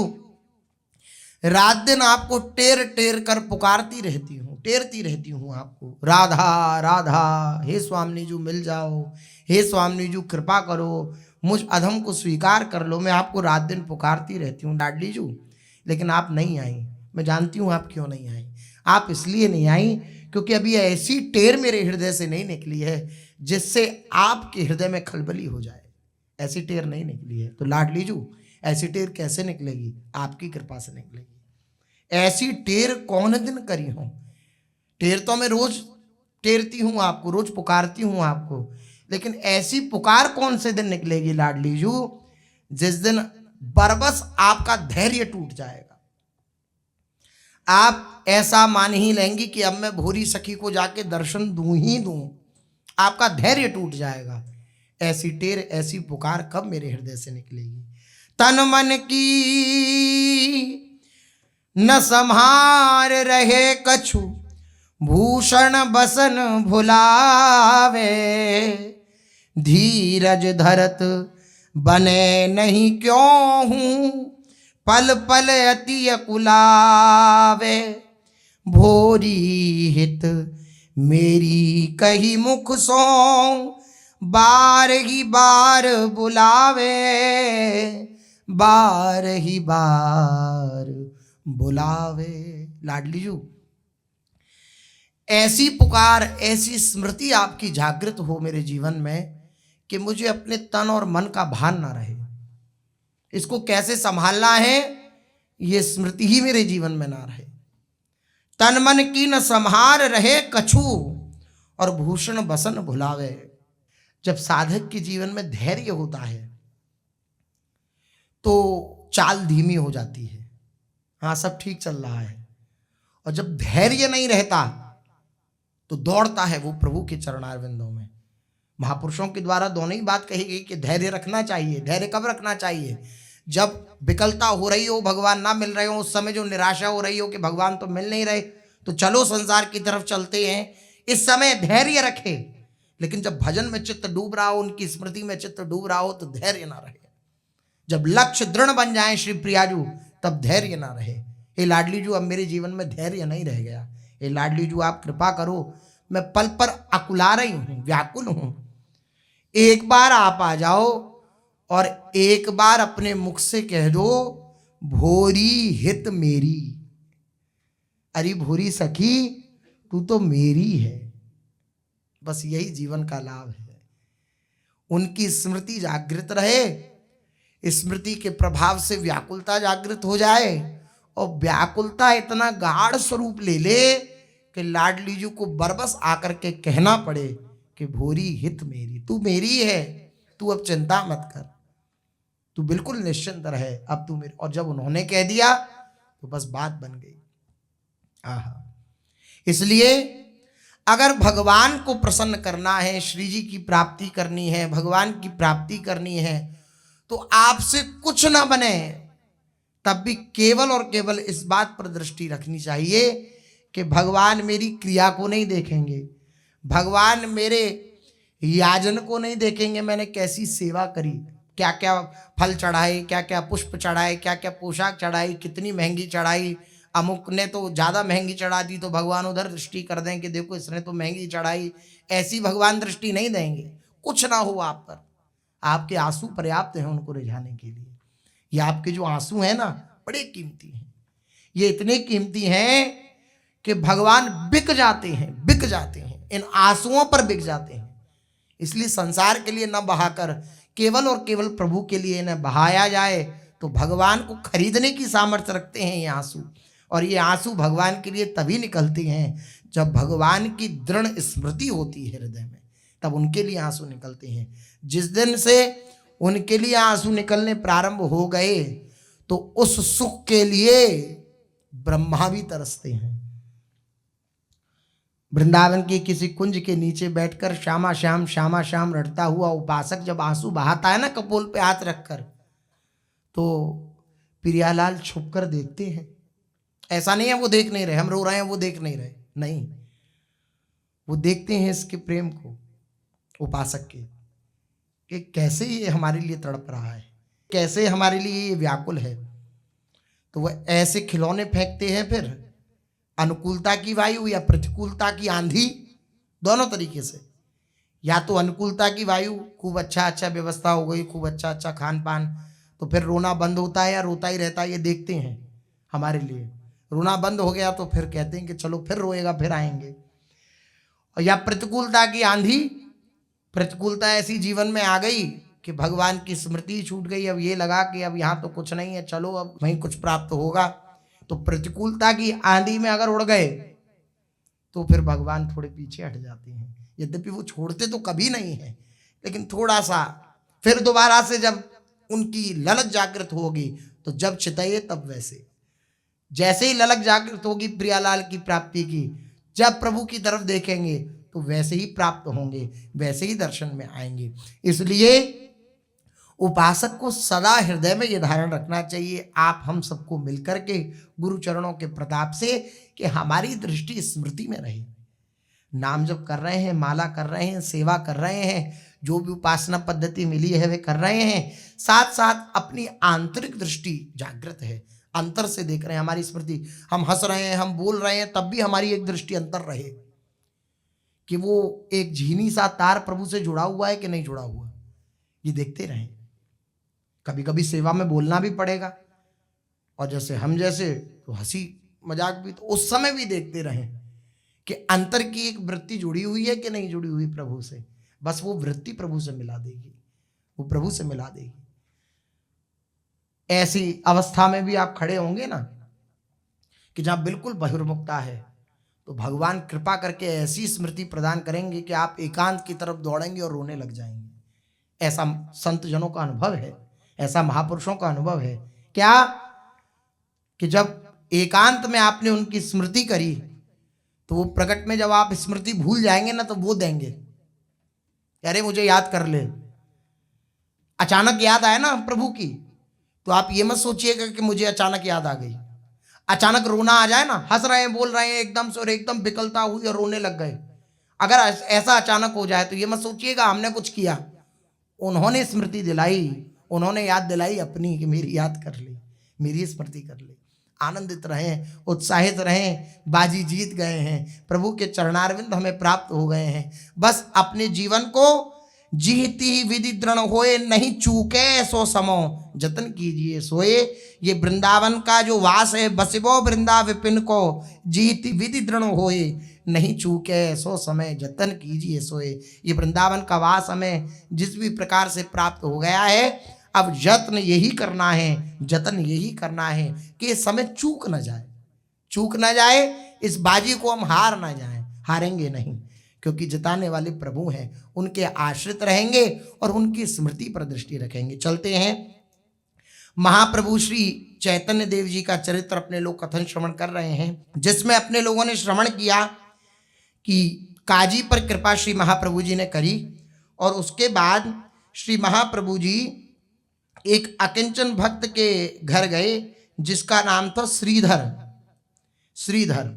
रात दिन आपको टेर टेर कर पुकारती रहती हूँ, टेरती रहती हूँ आपको, राधा राधा, हे स्वामिनी जू मिल जाओ, हे स्वामिनी जू कृपा करो, मुझ अधम को स्वीकार कर लो। मैं आपको रात दिन पुकारती रहती हूँ लाडली जू, लेकिन आप नहीं आई। मैं जानती हूँ आप क्यों नहीं आई। आप इसलिए नहीं आई क्योंकि अभी ऐसी टेर मेरे हृदय से नहीं निकली है जिससे आपके हृदय में खलबली हो जाए। ऐसी टेर नहीं निकली है। तो लाडली जू ऐसी टेर कैसे निकलेगी? आपकी कृपा से निकलेगी। ऐसी टेर कौन दिन करी हो? टेर तो मैं रोज टेरती हूँ आपको, रोज पुकारती हूँ आपको, लेकिन ऐसी पुकार कौन से दिन निकलेगी लाडली जू जिस दिन बरबस आपका धैर्य टूट जाएगा। आप ऐसा मान ही लेंगी कि अब मैं भोरी सखी को जाके दर्शन दूं ही दूं, आपका धैर्य टूट जाएगा। ऐसी टेर, ऐसी पुकार कब मेरे हृदय से निकलेगी? तन मन की न संहार रहे कछु, भूषण बसन भुलावे। धीरज धरत बने नहीं क्यों हूँ, पल पल अति अकुलावे। भोरी हित मेरी कही मुख सो, बार ही बार बुलावे, बार ही बार बुलावे। लाडली जू ऐसी पुकार, ऐसी स्मृति आपकी जागृत हो मेरे जीवन में कि मुझे अपने तन और मन का भान ना रहे। इसको कैसे संभालना है, ये स्मृति ही मेरे जीवन में ना रहे। तन मन की न संहार रहे कछु, और भूषण बसन भुलावे। जब साधक के जीवन में धैर्य होता है तो चाल धीमी हो जाती है, हाँ सब ठीक चल रहा है। और जब धैर्य नहीं रहता तो दौड़ता है वो प्रभु के चरणारविंदों में। महापुरुषों के द्वारा दोनों ही बात कही गई कि धैर्य रखना चाहिए। धैर्य कब रखना चाहिए? जब विकलता हो रही हो, भगवान ना मिल रहे हो, उस समय जो निराशा हो रही हो कि भगवान तो मिल नहीं रहे, तो चलो संसार की तरफ चलते हैं, इस समय धैर्य रखे। लेकिन जब भजन में चित्त डूब रहा हो, उनकी स्मृति में चित्त डूब रहा हो, तो धैर्य ना रहे। जब लक्ष्य दृढ़ बन जाए श्री प्रियाजू, तब धैर्य ना रहे। हे लाडली जू अब मेरे जीवन में धैर्य नहीं रह गया। हे लाडली जू आप कृपा करो, मैं पल पर अकुला रही हूँ, व्याकुल हूँ। एक बार आप आ जाओ और एक बार अपने मुख से कह दो भोरी हित मेरी। अरे भोरी सखी तू तो मेरी है। बस यही जीवन का लाभ है। उनकी स्मृति जागृत रहे, स्मृति के प्रभाव से व्याकुलता जागृत हो जाए, और व्याकुलता इतना गाढ़ स्वरूप ले ले कि लाडली जू को बरबस आकर के कहना पड़े कि भोरी हित मेरी, तू मेरी है, तू अब चिंता मत कर, तू बिल्कुल निश्चिंत रहे, अब तू मेरी। और जब उन्होंने कह दिया तो बस बात बन गई। आहा, इसलिए अगर भगवान को प्रसन्न करना है, श्री जी की प्राप्ति करनी है, भगवान की प्राप्ति करनी है, तो आपसे कुछ ना बने तब भी केवल और केवल इस बात पर दृष्टि रखनी चाहिए कि भगवान मेरी क्रिया को नहीं देखेंगे, भगवान मेरे याजन को नहीं देखेंगे, मैंने कैसी सेवा करी, क्या क्या फल चढ़ाए, क्या क्या पुष्प चढ़ाए, क्या क्या पोशाक चढ़ाई, कितनी महंगी चढ़ाई। अमुक ने तो ज़्यादा महंगी चढ़ा दी तो भगवान उधर दृष्टि कर दें कि देखो इसने तो महंगी चढ़ाई, ऐसी भगवान दृष्टि नहीं देंगे। कुछ ना हो आप पर, आपके आंसू पर्याप्त हैं उनको रिझाने के लिए। ये आपके जो आंसू हैं ना बड़े कीमती हैं, ये इतने कीमती हैं कि भगवान बिक जाते हैं, इन आंसुओं पर बिक जाते हैं। इसलिए संसार के लिए न बहाकर केवल और केवल प्रभु के लिए इन्हें बहाया जाए तो भगवान को खरीदने की सामर्थ्य रखते हैं ये आंसू। और ये आंसू भगवान के लिए तभी निकलते हैं जब भगवान की दृढ़ स्मृति होती है हृदय में, तब उनके लिए आंसू निकलते हैं। जिस दिन से उनके लिए आंसू निकलने प्रारंभ हो गए तो उस सुख के लिए ब्रह्मा भी तरसते हैं। वृंदावन के किसी कुंज के नीचे बैठकर श्यामा श्याम रटता हुआ उपासक जब आंसू बहाता है ना कपोल पे हाथ रखकर, तो प्रियालाल छुप कर देखते हैं। ऐसा नहीं है वो देख नहीं रहे, हम रो रहे हैं वो देख नहीं रहे, नहीं, वो देखते हैं इसके प्रेम को, उपासक के, कि कैसे ये हमारे लिए तड़प रहा है, कैसे हमारे लिए ये व्याकुल है। तो वह ऐसे खिलौने फेंकते हैं, फिर अनुकूलता की वायु या प्रतिकूलता की आंधी, दोनों तरीके से। या तो अनुकूलता की वायु, खूब अच्छा व्यवस्था हो गई, खूब अच्छा खान पान, तो फिर रोना बंद होता है या रोता ही रहता है, ये देखते हैं हमारे लिए। रोना बंद हो गया तो फिर कहते हैं कि चलो फिर रोएगा फिर आएंगे। और या प्रतिकूलता की आंधी, प्रतिकूलता ऐसी जीवन में आ गई कि भगवान की स्मृति छूट गई, अब ये लगा कि अब यहाँ तो कुछ नहीं है, चलो अब वहीं कुछ प्राप्त होगा। तो प्रतिकूलता की आंधी में अगर उड़ गए तो फिर भगवान थोड़े पीछे हट जाते हैं। यद्यपि वो छोड़ते तो कभी नहीं है, लेकिन थोड़ा सा फिर दोबारा से जब उनकी ललक जागृत होगी तो जब चिताए तब वैसे, जैसे ही ललक जागृत होगी प्रियालाल की प्राप्ति की, जब प्रभु की तरफ देखेंगे तो वैसे ही प्राप्त होंगे, वैसे ही दर्शन में आएंगे। इसलिए उपासक को सदा हृदय में ये धारण रखना चाहिए, आप हम सबको मिलकर के गुरु चरणों के प्रताप से, कि हमारी दृष्टि स्मृति में रहे। नाम जप कर रहे हैं, माला कर रहे हैं, सेवा कर रहे हैं, जो भी उपासना पद्धति मिली है वे कर रहे हैं, साथ साथ अपनी आंतरिक दृष्टि जागृत है, अंतर से देख रहे हैं। हमारी स्मृति, हम हंस रहे हैं, हम बोल रहे हैं, तब भी हमारी एक दृष्टि अंतर रहे कि वो एक झीनी सा तार प्रभु से जुड़ा हुआ है कि नहीं जुड़ा हुआ, ये देखते रहें। कभी कभी सेवा में बोलना भी पड़ेगा, और जैसे हम जैसे तो हंसी मजाक भी, तो उस समय भी देखते रहें कि अंतर की एक वृत्ति जुड़ी हुई है कि नहीं जुड़ी हुई प्रभु से। बस वो वृत्ति प्रभु से मिला देगी, वो प्रभु से मिला देगी। ऐसी अवस्था में भी आप खड़े होंगे ना कि जहां बिल्कुल बहिर्मुखता है, तो भगवान कृपा करके ऐसी स्मृति प्रदान करेंगे कि आप एकांत की तरफ दौड़ेंगे और रोने लग जाएंगे। ऐसा संत जनों का अनुभव है, ऐसा महापुरुषों का अनुभव है। क्या कि जब एकांत में आपने उनकी स्मृति करी तो वो प्रकट में जब आप स्मृति भूल जाएंगे ना तो वो देंगे, अरे मुझे याद कर ले। अचानक याद आए ना प्रभु की, तो आप ये मत सोचिएगा कि मुझे अचानक याद आ गई। अचानक रोना आ जाए ना, हंस रहे हैं बोल रहे हैं एकदम से, और एकदम विकलता हुई और रोने लग गए, अगर ऐसा अचानक हो जाए तो ये मत सोचिएगा हमने कुछ किया। उन्होंने स्मृति दिलाई, उन्होंने याद दिलाई अपनी कि मेरी याद कर ले, मेरी स्मृति कर ले। आनंदित रहें, उत्साहित रहें, बाजी जीत गए हैं, प्रभु के चरणारविंद हमें प्राप्त हो गए हैं। बस अपने जीवन को जीती विधि दृढ़ होए, नहीं चूके सो समो जतन कीजिए सोए। ये वृंदावन का जो वास है, बसिबो वृंदा विपिन को, जीती विधि दृढ़ होए, नहीं चूके सो समय जतन कीजिए सोए। ये वृंदावन का वास हमें जिस भी प्रकार से प्राप्त हो गया है, अब यत्न यही करना है, जतन यही करना है कि समय चूक न जाए, चूक न जाए, इस बाजी को हम हार ना जाएं। हारेंगे नहीं, क्योंकि जिताने वाले प्रभु हैं, उनके आश्रित रहेंगे और उनकी स्मृति पर दृष्टि रखेंगे। चलते हैं, महाप्रभु श्री चैतन्य देव जी का चरित्र अपने लोग कथन श्रवण कर रहे हैं, जिसमें अपने लोगों ने श्रवण किया कि काजी पर कृपा श्री महाप्रभु जी ने करी, और उसके बाद श्री महाप्रभु जी एक अकिंचन भक्त के घर गए जिसका नाम था श्रीधर श्रीधर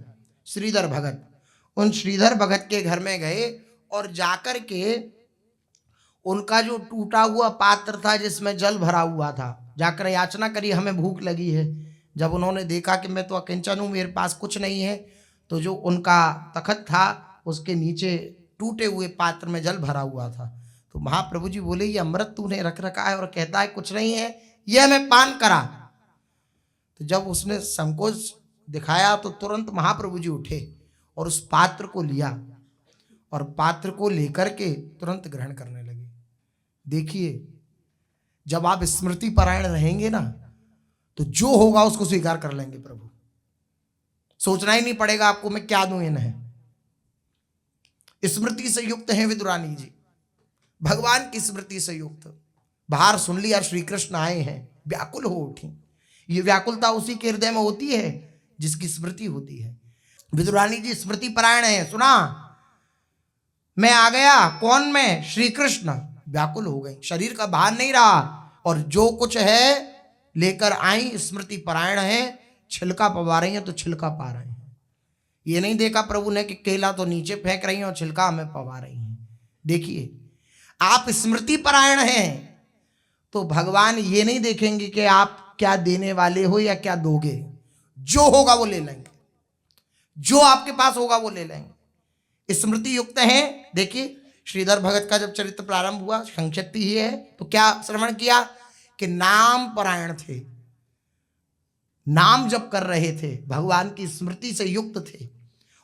श्रीधर भगत। उन श्रीधर भगत के घर में गए और जाकर के उनका जो टूटा हुआ पात्र था जिसमें जल भरा हुआ था, जाकर याचना करी, हमें भूख लगी है। जब उन्होंने देखा कि मैं तो अकिंचन हूँ, मेरे पास कुछ नहीं है, तो जो उनका तखत था उसके नीचे टूटे हुए पात्र में जल भरा हुआ था। तो महाप्रभु जी बोले, ये अमृत तूने रख रखा है और कहता है कुछ नहीं है, यह मैं पान करा। तो जब उसने संकोच दिखाया तो तुरंत महाप्रभु जी उठे और उस पात्र को लिया और पात्र को लेकर के तुरंत ग्रहण करने लगे। देखिए, जब आप स्मृति परायण रहेंगे ना तो जो होगा उसको स्वीकार कर लेंगे प्रभु। सोचना ही नहीं पड़ेगा आपको मैं क्या दूं इन्हें। स्मृति से युक्त हैं विदुरानी जी, भगवान की स्मृति से युक्त। बाहर सुन लिया श्री कृष्ण आए हैं, व्याकुल हो उठी। ये व्याकुलता उसी के हृदय में होती है जिसकी स्मृति होती है। विदुरानी जी स्मृति परायण है। सुना, मैं आ गया, कौन मैं? श्री कृष्ण। व्याकुल हो गई, शरीर का भान नहीं रहा और जो कुछ है लेकर आई, स्मृति परायण है। छिलका पवा रही है तो छिलका पा रहे हैं। ये नहीं देखा प्रभु ने कि केला तो नीचे फेंक रही हैं और छिलका हमें पवा रही हैं। देखिए, आप स्मृति परायण हैं तो भगवान ये नहीं देखेंगे कि आप क्या देने वाले हो या क्या दोगे। जो होगा वो ले लेंगे, जो आपके पास होगा वो ले लेंगे। स्मृति युक्त हैं। देखिए, श्रीधर भगत का जब चरित्र प्रारंभ हुआ, संक्षिप्त ही है, तो क्या श्रवण किया कि नाम परायण थे, नाम जप कर रहे थे, भगवान की स्मृति से युक्त थे।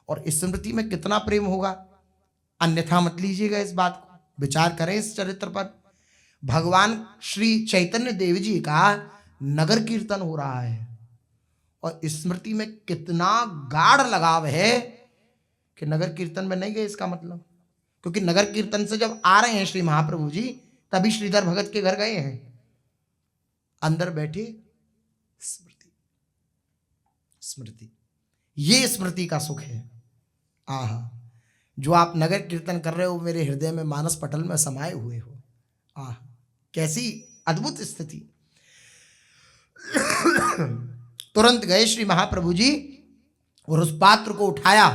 और इस स्मृति में कितना प्रेम होगा, अन्यथा मत लीजिएगा इस बात को, विचार करें इस चरित्र पर। भगवान श्री चैतन्य देव जी का नगर कीर्तन हो रहा है और स्मृति में कितना गाढ़ लगाव है कि नगर कीर्तन में नहीं गए, इसका मतलब, क्योंकि नगर कीर्तन से जब आ रहे हैं श्री महाप्रभु जी तभी श्रीधर भगत के घर गए हैं। अंदर बैठे स्मृति, स्मृति, ये स्मृति का सुख है। आहा, जो आप नगर कीर्तन कर रहे हो मेरे हृदय में मानस पटल में समाये हुए हो। आह, कैसी अद्भुत स्थिति। तुरंत गए श्री महाप्रभु जी और उस पात्र को उठाया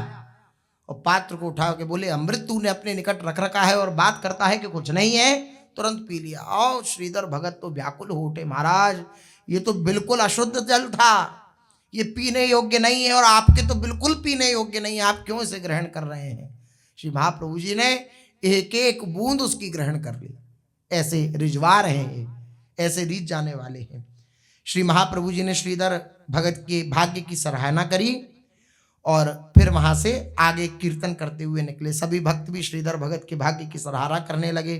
और पात्र को उठा के बोले, अमृत तूने अपने निकट रख रखा है और बात करता है कि कुछ नहीं है। तुरंत पी लिया। और श्रीधर भगत तो व्याकुल हो उठे, महाराज ये तो बिल्कुल अशुद्ध जल था, ये पीने योग्य नहीं है और आपके तो बिल्कुल पीने योग्य नहीं है, आप क्यों इसे ग्रहण कर रहे हैं? श्री महाप्रभु जी ने एक एक बूंद उसकी ग्रहण कर ली। ऐसे रिजवार हैं, ऐसे रीत जाने वाले हैं। श्री महाप्रभु जी ने श्रीधर भगत के भाग्य की सराहना करी और फिर वहां से आगे कीर्तन करते हुए निकले। सभी भक्त भी श्रीधर भगत के भाग्य की सराहना करने लगे,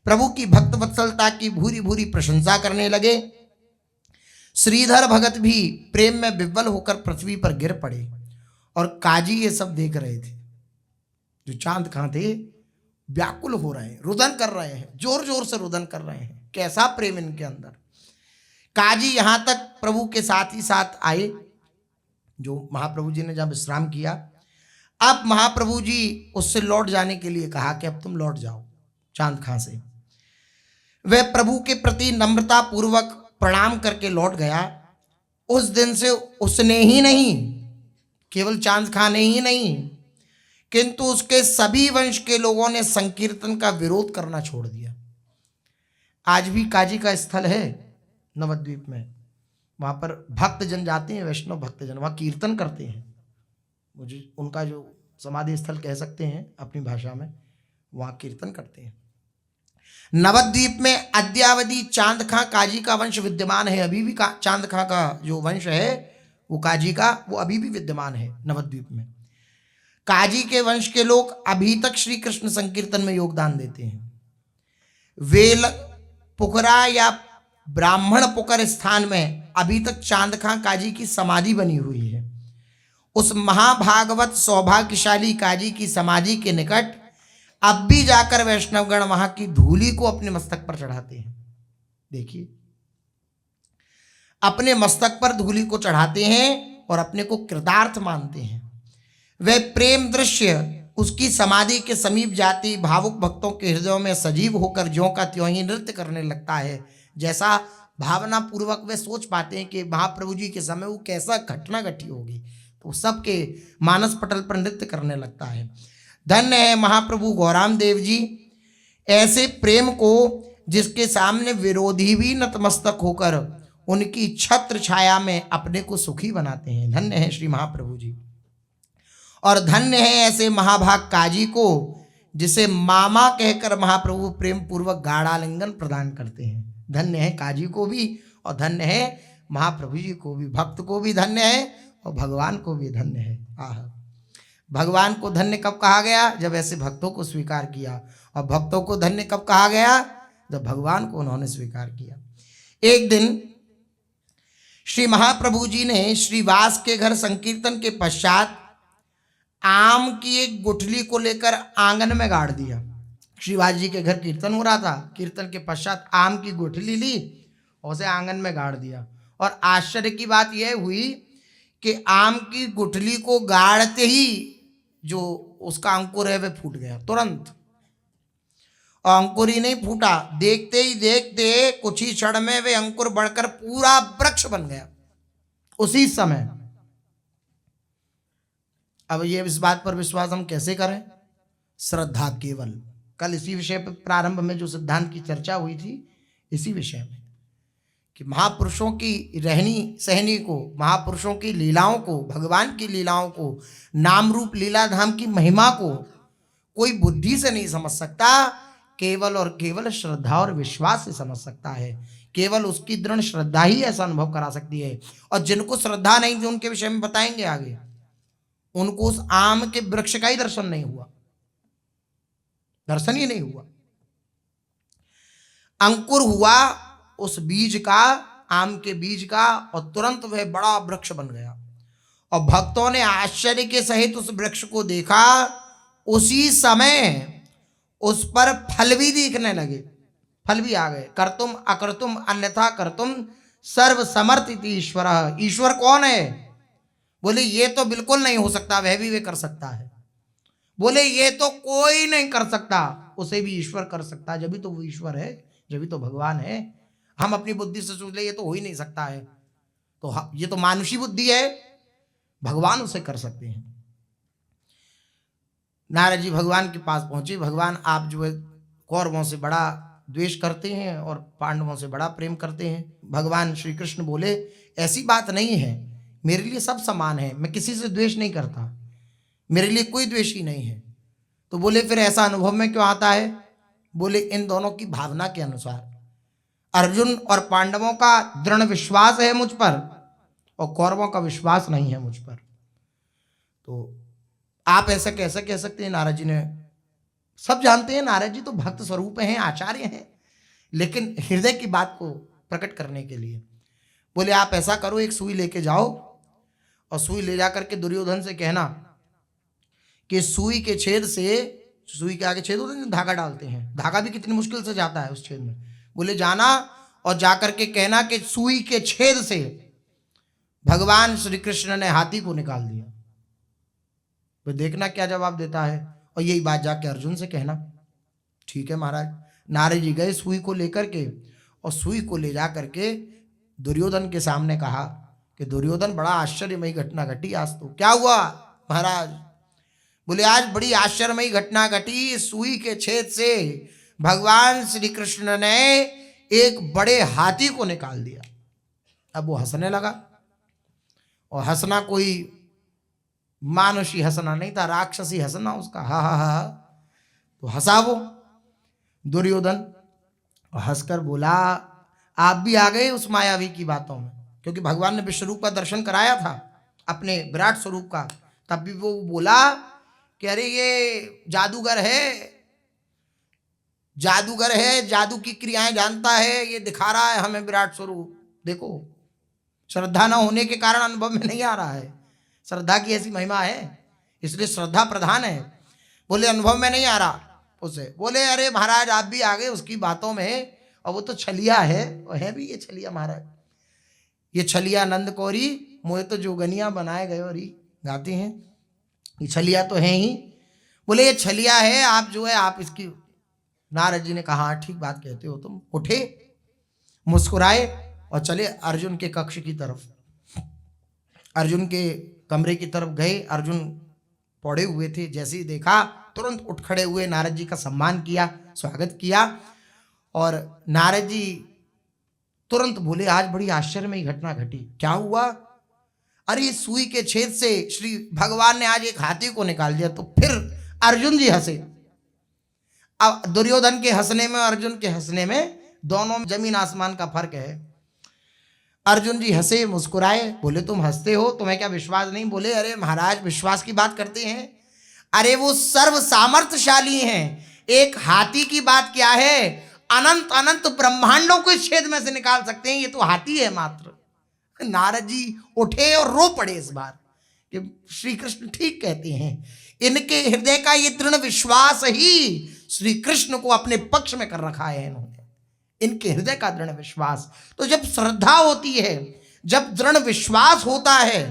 प्रभु की भक्त वत्सलता की भूरी भूरी प्रशंसा करने लगे। श्रीधर भगत भी प्रेम में विह्वल होकर पृथ्वी पर गिर पड़े और काजी ये सब देख रहे थे। जो चांद खां थे व्याकुल हो रहे हैं, रुदन कर रहे हैं, जोर जोर से रुदन कर रहे हैं, कैसा प्रेम इनके अंदर। काजी यहां तक प्रभु के साथ ही साथ आए, जो महाप्रभु जी ने जब विश्राम किया। अब महाप्रभु जी उससे लौट जाने के लिए कहा कि अब तुम लौट जाओ चांद खां से। वह प्रभु के प्रति नम्रता पूर्वक प्रणाम करके लौट गया। उस दिन से उसने ही नहीं, केवल चांद खां ने ही नहीं, किंतु उसके सभी वंश के लोगों ने संकीर्तन का विरोध करना छोड़ दिया। आज भी काजी का स्थल है नवद्वीप में, वहाँ पर भक्त जन जाते हैं, वैष्णव भक्त जन वहाँ कीर्तन करते हैं। मुझे उनका जो समाधि स्थल कह सकते हैं अपनी भाषा में, वहाँ कीर्तन करते हैं। नवद्वीप में अद्यावधि चांद खां काजी का वंश विद्यमान है। अभी भी चांद खां का जो वंश है वो काजी का, वो अभी भी विद्यमान है नवद्वीप में। काजी के वंश के लोग अभी तक श्री कृष्ण संकीर्तन में योगदान देते हैं। वेल पुकरा या ब्राह्मण पुकर स्थान में अभी तक चांद खां काजी की समाधि बनी हुई है। उस महाभागवत सौभाग्यशाली काजी की समाधि के निकट अब भी जाकर वैष्णवगण वहां की धूलि को अपने मस्तक पर चढ़ाते हैं। देखिए, अपने मस्तक पर धूलि को चढ़ाते हैं और अपने को कृतार्थ मानते हैं। वह प्रेम दृश्य उसकी समाधि के समीप जाती भावुक भक्तों के हृदयों में सजीव होकर ज्यों का त्यों ही नृत्य करने लगता है, जैसा भावना पूर्वक वे सोच पाते हैं कि महाप्रभु जी के समय वो कैसा घटना घटी होगी, तो सबके मानस पटल पर नृत्य करने लगता है। धन्य है महाप्रभु गौराम देव जी, ऐसे प्रेम को जिसके सामने विरोधी भी नतमस्तक होकर उनकी छत्र छाया में अपने को सुखी बनाते हैं। धन्य है श्री महाप्रभु जी। और धन्य है ऐसे महाभाग काजी को जिसे मामा कहकर महाप्रभु प्रेम पूर्वक गाढ़ालिंगन प्रदान करते हैं। धन्य है काजी को भी और धन्य है महाप्रभु जी को भी, भक्त को भी धन्य है और भगवान को भी धन्य है। आह, भगवान को धन्य कब कहा गया? जब ऐसे भक्तों को स्वीकार किया। और भक्तों को धन्य कब कहा गया? जब भगवान को उन्होंने स्वीकार किया। एक दिन श्री महाप्रभु जी ने श्रीवास के घर संकीर्तन के पश्चात आम की एक गुठली को लेकर आंगन में गाड़ दिया। श्रीवास जी के घर कीर्तन हो रहा था, कीर्तन के पश्चात आम की गुठली ली और उसे आंगन में गाड़ दिया। और आश्चर्य की बात यह हुई कि आम की गुठली को गाड़ते ही जो उसका अंकुर है वह फूट गया तुरंत। और अंकुर ही नहीं फूटा, देखते ही देखते कुछ ही क्षण में वे अंकुर बढ़कर पूरा वृक्ष बन गया उसी समय। अब ये इस बात पर विश्वास हम कैसे करें? श्रद्धा केवल। कल इसी विषय पर प्रारंभ में जो सिद्धांत की चर्चा हुई थी, इसी विषय में कि महापुरुषों की रहनी सहनी को, महापुरुषों की लीलाओं को, भगवान की लीलाओं को, नाम रूप लीला धाम की महिमा को कोई बुद्धि से नहीं समझ सकता, केवल और केवल श्रद्धा और विश्वास से समझ सकता है। केवल उसकी दृढ़ श्रद्धा ही ऐसा अनुभव करा सकती है। और जिनको श्रद्धा नहीं थी उनके विषय में बताएंगे आगे, उनको उस आम के वृक्ष का ही दर्शन नहीं हुआ, दर्शन ही नहीं हुआ। अंकुर हुआ उस बीज का, आम के बीज का, और तुरंत वह बड़ा वृक्ष बन गया। और भक्तों ने आश्चर्य के सहित उस वृक्ष को देखा। उसी समय उस पर फल भी दिखने लगे, फल भी आ गए। कर्तुम अकर्तुम अन्यथा कर्तुम सर्व समर्थ ईश्वर। ईश्वर कौन है? बोले ये तो बिल्कुल नहीं हो सकता, वह भी वे कर सकता है। बोले ये तो कोई नहीं कर सकता, उसे भी ईश्वर कर सकता है। जब भी तो वो ईश्वर है, जब भी तो भगवान है। हम अपनी बुद्धि से सोच ले ये तो हो ही नहीं सकता है, तो ये तो मानुषी बुद्धि है, भगवान उसे कर सकते हैं। नारद जी भगवान के पास पहुंचे। भगवान आप जो है कौरवों से बड़ा द्वेष करते हैं और पांडवों से बड़ा प्रेम करते हैं। भगवान श्री कृष्ण बोले ऐसी बात नहीं है, मेरे लिए सब समान है, मैं किसी से द्वेष नहीं करता, मेरे लिए कोई द्वेष ही नहीं है। तो बोले फिर ऐसा अनुभव में क्यों आता है? बोले इन दोनों की भावना के अनुसार। अर्जुन और पांडवों का दृढ़ विश्वास है मुझ पर और कौरवों का विश्वास नहीं है मुझ पर। तो आप ऐसा कैसे कह सकते हैं? नारद जी ने, सब जानते हैं नारद जी तो भक्त स्वरूप हैं, आचार्य हैं, लेकिन हृदय की बात को प्रकट करने के लिए बोले आप ऐसा करो, एक सुई लेके जाओ और सुई ले जाकर के दुर्योधन से कहना कि सुई के छेद से, सुई के आगे छेद होता है, धागा डालते हैं, धागा भी कितनी मुश्किल से जाता है उस छेद में। बोले जाना और जाकर के कहना कि सुई के छेद से भगवान श्री कृष्ण ने हाथी को निकाल दिया। तो देखना क्या जवाब देता है। और यही बात जाके अर्जुन से कहना। ठीक है महाराज। नारद जी गए सुई को लेकर के और सुई को ले जा करके दुर्योधन के सामने कहा कि दुर्योधन बड़ा आश्चर्यमयी घटना घटी आज। तो क्या हुआ महाराज? बोले आज बड़ी आश्चर्यमयी घटना घटी, सुई के छेद से भगवान श्री कृष्ण ने एक बड़े हाथी को निकाल दिया। अब वो हंसने लगा, और हंसना कोई मानुषी हंसना नहीं था, राक्षसी हंसना उसका, हा हा हा। तो हंसा वो दुर्योधन और हंसकर बोला आप भी आ गए उस मायावी की बातों में, क्योंकि भगवान ने विश्व रूप का दर्शन कराया था अपने विराट स्वरूप का। तब भी वो बोला कि अरे ये जादूगर है, जादूगर है, जादू की क्रियाएं जानता है, ये दिखा रहा है हमें विराट स्वरूप। देखो श्रद्धा न होने के कारण अनुभव में नहीं आ रहा है, श्रद्धा की ऐसी महिमा है, इसलिए श्रद्धा प्रधान है। बोले अनुभव में नहीं आ रहा उसे। बोले अरे महाराज आप भी आ गए उसकी बातों में, और वो तो छलिया है, और है भी ये छलिया महाराज, ये छलिया नंद कौरी मोहे तो जोगनिया बनाए गए और गाते हैं, ये छलिया तो है ही। बोले ये छलिया है, आप जो है आप इसकी। नारद जी ने कहा ठीक बात कहते हो तुम। उठे मुस्कुराए और चले अर्जुन के कक्ष की तरफ। अर्जुन के कमरे की तरफ गए। अर्जुन पड़े हुए थे, जैसे ही देखा तुरंत उठ खड़े हुए, नारद जी का सम्मान किया, स्वागत किया। और नारद जी तुरंत बोले, आज बड़ी आश्चर्यमयी घटना घटी। क्या हुआ? अरे सुई के छेद से श्री भगवान ने आज एक हाथी को निकाल दिया। तो फिर अर्जुन जी हंसे। अब दुर्योधन के हंसने में और अर्जुन के हंसने में दोनों में जमीन आसमान का फर्क है। अर्जुन जी हंसे, मुस्कुराए, बोले तुम हंसते हो, तुम्हें क्या विश्वास नहीं? बोले अरे महाराज, विश्वास की बात करते हैं? अरे वो सर्व सामर्थ्यशाली हैं। एक हाथी की बात क्या है, अनंत अनंत ब्रह्मांडों को इस छेद में से निकाल सकते हैं, ये तो हाथी है मात्र। नारद जी उठे और रो पड़े इस बार कि श्री कृष्ण ठीक कहते हैं। इनके हृदय का ये दृढ़ विश्वास ही श्री कृष्ण को अपने पक्ष में कर रखा है इन्होंने, इनके हृदय का दृढ़ विश्वास। तो जब श्रद्धा होती है, जब दृढ़ विश्वास होता है,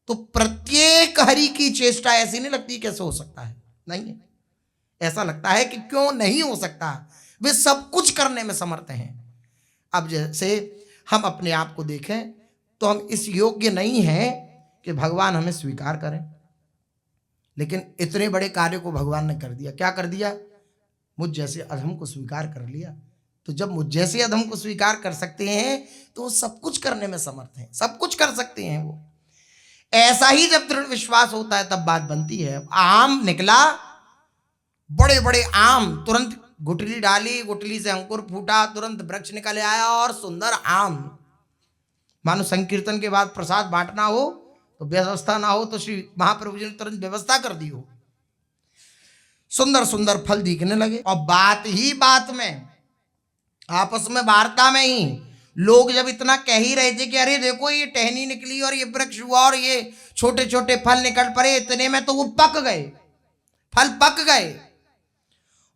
तो प्रत्येक हरि की चेष्टा ऐसी नहीं लगती कैसे हो सकता है, नहीं है, ऐसा लगता है कि क्यों नहीं हो सकता, वे सब कुछ करने में समर्थ हैं। अब जैसे हम अपने आप को देखें तो हम इस योग्य नहीं हैं कि भगवान हमें स्वीकार करें, लेकिन इतने बड़े कार्य को भगवान ने कर दिया। क्या कर दिया? मुझ जैसे अधम को स्वीकार कर लिया। तो जब मुझ जैसे अधम को स्वीकार कर सकते हैं तो वो सब कुछ करने में समर्थ हैं, सब कुछ कर सकते हैं वो। ऐसा ही जब दृढ़ विश्वास होता है तब बात बनती है। आम निकला, बड़े बड़े आम, तुरंत गुठली डाली, गुठली से अंकुर फूटा, तुरंत वृक्ष निकल आया और सुंदर आम। मानो संकीर्तन के बाद प्रसाद बांटना हो तो व्यवस्था ना हो, तो श्री महाप्रभु जी ने तुरंत व्यवस्था कर दी हो। सुंदर सुंदर फल दिखने लगे। और बात ही बात में, आपस में वार्ता में ही लोग जब इतना कह ही रहे थे कि अरे देखो ये टहनी निकली और ये वृक्ष हुआ और ये छोटे छोटे फल निकल पड़े, इतने में तो वो पक गए, फल पक गए।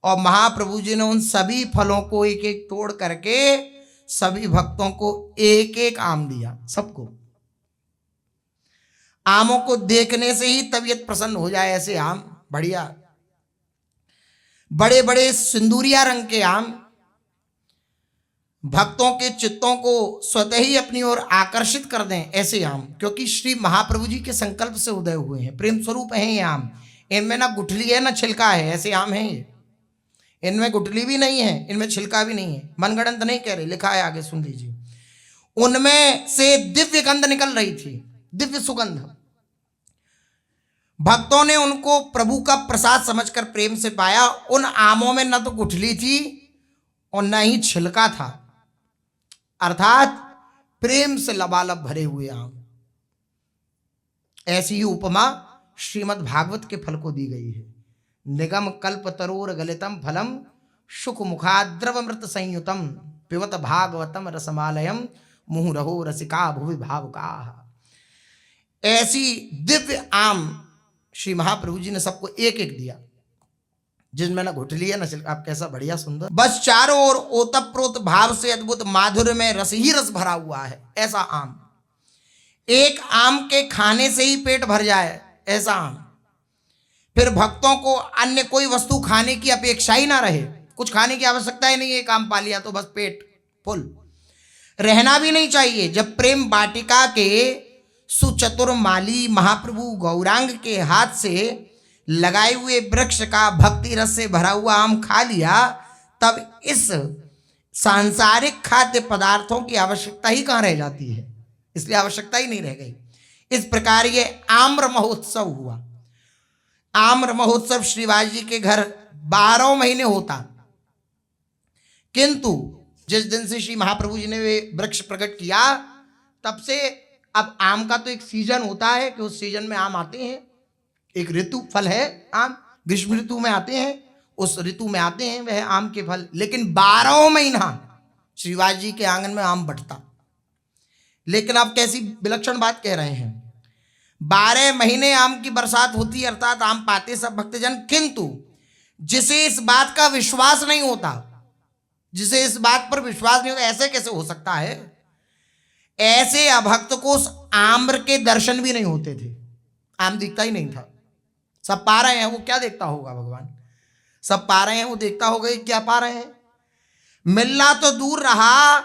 और महाप्रभु जी ने उन सभी फलों को एक एक तोड़ करके सभी भक्तों को एक एक आम दिया, सबको। आमों को देखने से ही तबीयत प्रसन्न हो जाए, ऐसे आम बढ़िया, बड़े बड़े सिंदूरिया रंग के आम, भक्तों के चित्तों को स्वतः ही अपनी ओर आकर्षित कर दें ऐसे आम। क्योंकि श्री महाप्रभु जी के संकल्प से उदय हुए हैं, प्रेम स्वरूप हैं ये आम। इनमें ना गुठली है ना छिलका है, ऐसे आम हैं ये। इनमें गुठली भी नहीं है, इनमें छिलका भी नहीं है, मनगढ़ंत नहीं कह रहे, लिखा है आगे, सुन लीजिए। उनमें से दिव्य गंध निकल रही थी, दिव्य सुगंध। भक्तों ने उनको प्रभु का प्रसाद समझकर प्रेम से पाया। उन आमों में न तो गुठली थी और न ही छिलका था, अर्थात प्रेम से लबालब भरे हुए आम। ऐसी ही उपमा श्रीमद् भागवत के फल को दी गई है। निगम कल्प तरोर गलितम फलम शुक मुखाद्रवमृत संयुतम पिबत भागवतम रसमालयम मुहुरहो रसिका भुवि भावुका। ऐसी दिव्य आम श्री महाप्रभु जी ने सबको एक एक दिया, जिनमें ना घुटली है ना छिलका। आप कैसा बढ़िया सुंदर, बस चारों ओर ओतप्रोत भाव से अद्भुत माधुर्य में रस ही रस भरा हुआ है, ऐसा आम। एक आम के खाने से ही पेट भर जाए, ऐसा आम। फिर भक्तों को अन्य कोई वस्तु खाने की अपेक्षा ही ना रहे, कुछ खाने की आवश्यकता ही नहीं है। एक आम पा लिया तो बस पेट फुल, रहना भी नहीं चाहिए। जब प्रेम वाटिका के सुचतुर माली महाप्रभु गौरांग के हाथ से लगाए हुए वृक्ष का भक्ति रस से भरा हुआ आम खा लिया, तब इस सांसारिक खाद्य पदार्थों की आवश्यकता ही कहाँ रह जाती है, इसलिए आवश्यकता ही नहीं रह गई। इस प्रकार ये आम्र महोत्सव हुआ। आम्र महोत्सव श्रीवास जी के घर 12 महीने होता, किंतु जिस दिन से श्री महाप्रभु जी ने वे वृक्ष प्रकट किया तब से अब आम का तो एक सीजन होता है कि उस सीजन में आम आते हैं। एक ऋतु फल है आम, ग्रीष्म ऋतु में आते हैं, उस ऋतु में आते हैं वह आम के फल। लेकिन 12 महीना श्रीवास जी के आंगन में आम बढ़ता। लेकिन आप कैसी विलक्षण बात कह रहे हैं, 12 महीने आम की बरसात होती, अर्थात आम पाते सब भक्तजन, किंतु जिसे इस बात का विश्वास नहीं होता, जिसे इस बात पर विश्वास नहीं होता, ऐसे कैसे हो सकता है, ऐसे अभक्त को उस आम्र के दर्शन भी नहीं होते थे। आम दिखता ही नहीं था। सब पा रहे हैं, वो क्या देखता होगा भगवान, सब पा रहे हैं, वो देखता होगा क्या पा रहे हैं। मिलना तो दूर रहा,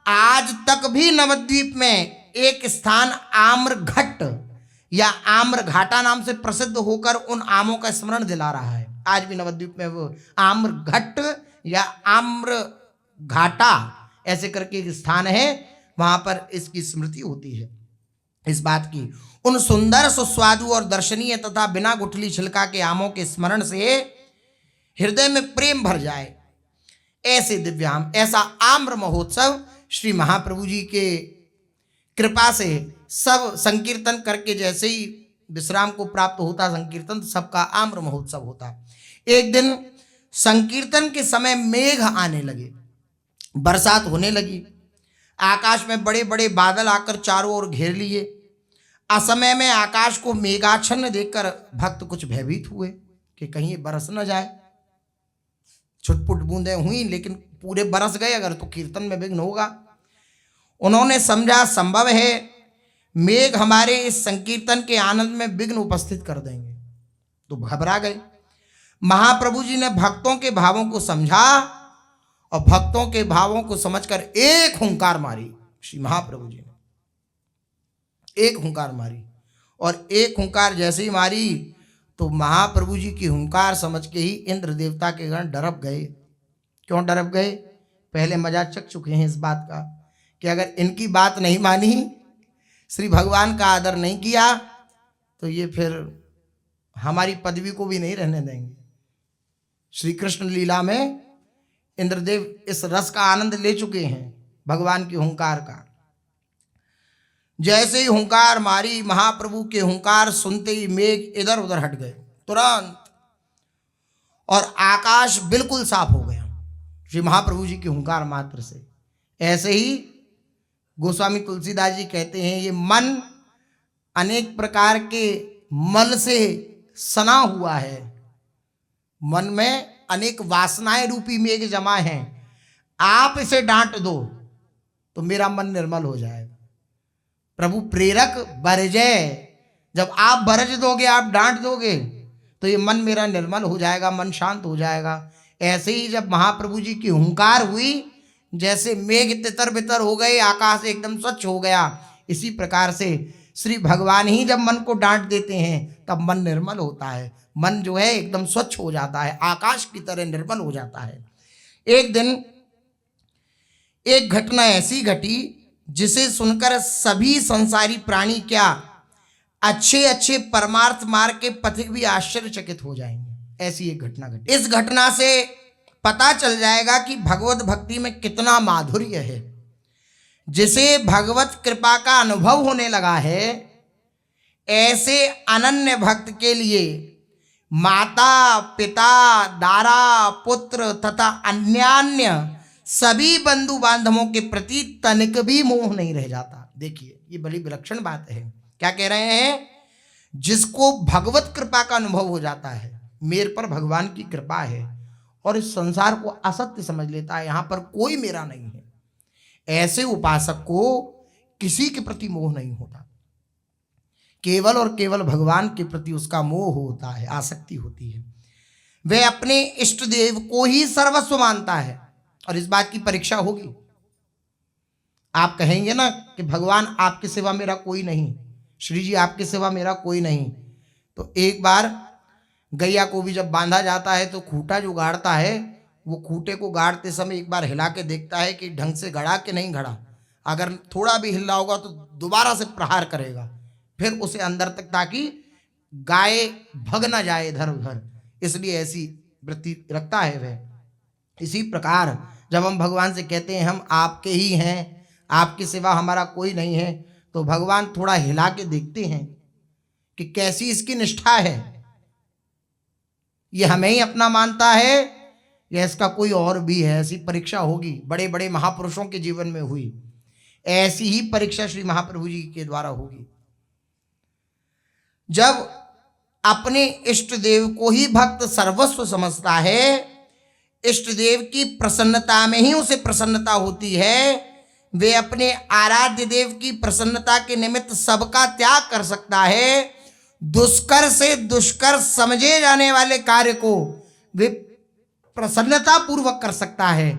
आज तक भी नवद्वीप में एक स्थान आम्रघट्ट या आम्र घाटा नाम से प्रसिद्ध होकर उन आमों का स्मरण दिला रहा है। आज भी नवद्वीप में वो आम्रघट्ट या आम्र घाटा ऐसे करके एक स्थान है, वहां पर इसकी स्मृति होती है इस बात की। उन सुंदर सुस्वादु और दर्शनीय तथा बिना गुठली छिलका के आमों के स्मरण से हृदय में प्रेम भर जाए, ऐसे दिव्याम, ऐसा आम्र महोत्सव श्री महाप्रभु जी के कृपा से सब संकीर्तन करके जैसे ही विश्राम को प्राप्त होता संकीर्तन, सबका आम्र महोत्सव होता। एक दिन संकीर्तन के समय मेघ आने लगे, बरसात होने लगी, आकाश में बड़े बड़े बादल आकर चारों ओर घेर लिए। असमय में आकाश को मेघाच्छन्न देखकर भक्त कुछ भयभीत हुए कि कहीं ये बरस न जाए। छुटपुट बूंदें हुई लेकिन पूरे बरस गए, अगर तो कीर्तन में विघ्न होगा। उन्होंने समझा संभव है मेघ हमारे इस संकीर्तन के आनंद में विघ्न उपस्थित कर देंगे, तो घबरा गए। महाप्रभु जी ने भक्तों के भावों को समझा और भक्तों के भावों को समझकर एक हुंकार मारी। श्री महाप्रभु जी ने एक हुंकार मारी, और एक हुंकार जैसे ही मारी तो महाप्रभु जी की हुंकार समझ के ही इंद्र देवता के गण डरप गए। क्यों डरप गए? पहले मजाक चख चुके हैं इस बात का कि अगर इनकी बात नहीं मानी, श्री भगवान का आदर नहीं किया, तो ये फिर हमारी पदवी को भी नहीं रहने देंगे। श्री कृष्ण लीला में इंद्रदेव इस रस का आनंद ले चुके हैं भगवान की हुंकार का। जैसे ही हुंकार मारी, महाप्रभु के हुंकार सुनते ही मेघ इधर उधर हट गए तुरंत, और आकाश बिल्कुल साफ हो गया श्री महाप्रभु जी की हुंकार मात्र से। ऐसे ही गोस्वामी तुलसीदास जी कहते हैं, ये मन अनेक प्रकार के मल से सना हुआ है, मन में अनेक वासनाएं रूपी मेघ जमा हैं, आप इसे डांट दो तो मेरा मन निर्मल हो जाएगा। प्रभु प्रेरक बरजे, जब आप बरज दोगे, आप डांट दोगे, तो ये मन मेरा निर्मल हो जाएगा, मन शांत हो जाएगा। ऐसे ही जब महाप्रभु जी की हुंकार हुई, जैसे मेघ तितर बितर हो गए, आकाश एकदम स्वच्छ हो गया, इसी प्रकार से श्री भगवान ही जब मन को डांट देते हैं तब मन निर्मल होता है, मन जो है एकदम स्वच्छ हो जाता है, आकाश की तरह निर्मल हो जाता है। एक दिन एक घटना ऐसी घटी जिसे सुनकर सभी संसारी प्राणी क्या अच्छे अच्छे परमार्थ मार्ग के पथिक भी आश्चर्यचकित हो जाएंगे। ऐसी एक घटना घटी। इस घटना से पता चल जाएगा कि भगवत भक्ति में कितना माधुर्य है। जिसे भगवत कृपा का अनुभव होने लगा है, ऐसे अनन्य भक्त के लिए माता पिता दारा पुत्र तथा अन्यान्य सभी बंधु बांधवों के प्रति तनिक भी मोह नहीं रह जाता। देखिए ये बड़ी विलक्षण बात है। क्या कह रहे हैं? जिसको भगवत कृपा का अनुभव हो जाता है, मेरे पर भगवान की कृपा है और इस संसार को असत्य समझ लेता है, यहाँ पर कोई मेरा नहीं है, ऐसे उपासक को किसी के प्रति मोह नहीं होता, केवल और केवल भगवान के प्रति उसका मोह होता है, आसक्ति होती है। वह अपने इष्ट देव को ही सर्वस्व मानता है, और इस बात की परीक्षा होगी। आप कहेंगे ना कि भगवान आपके सिवा मेरा कोई नहीं, श्री जी आपके सिवा मेरा कोई नहीं, तो एक बार गैया को भी जब बांधा जाता है तो खूंटा जो गाड़ता है, वो खूंटे को गाड़ते समय एक बार हिला के देखता है कि ढंग से गड़ा कि नहीं गड़ा। अगर थोड़ा भी हिला होगा तो दोबारा से प्रहार करेगा, फिर उसे अंदर तक, ताकि गाय भग ना जाए इधर उधर, इसलिए ऐसी वृत्ति रखता है वह। इसी प्रकार जब हम भगवान से कहते हैं हम आपके ही हैं, आपके सिवा हमारा कोई नहीं है, तो भगवान थोड़ा हिला के देखते हैं कि कैसी इसकी निष्ठा है, ये हमें ही अपना मानता है या इसका कोई और भी है। ऐसी परीक्षा होगी, बड़े बड़े महापुरुषों के जीवन में हुई, ऐसी ही परीक्षा श्री महाप्रभु जी के द्वारा होगी। जब अपने इष्ट देव को ही भक्त सर्वस्व समझता है, इष्ट देव की प्रसन्नता में ही उसे प्रसन्नता होती है, वे अपने आराध्य देव की प्रसन्नता के निमित्त सबका त्याग कर सकता है, दुष्कर से दुष्कर समझे जाने वाले कार्य को वे प्रसन्नता पूर्वक कर सकता है,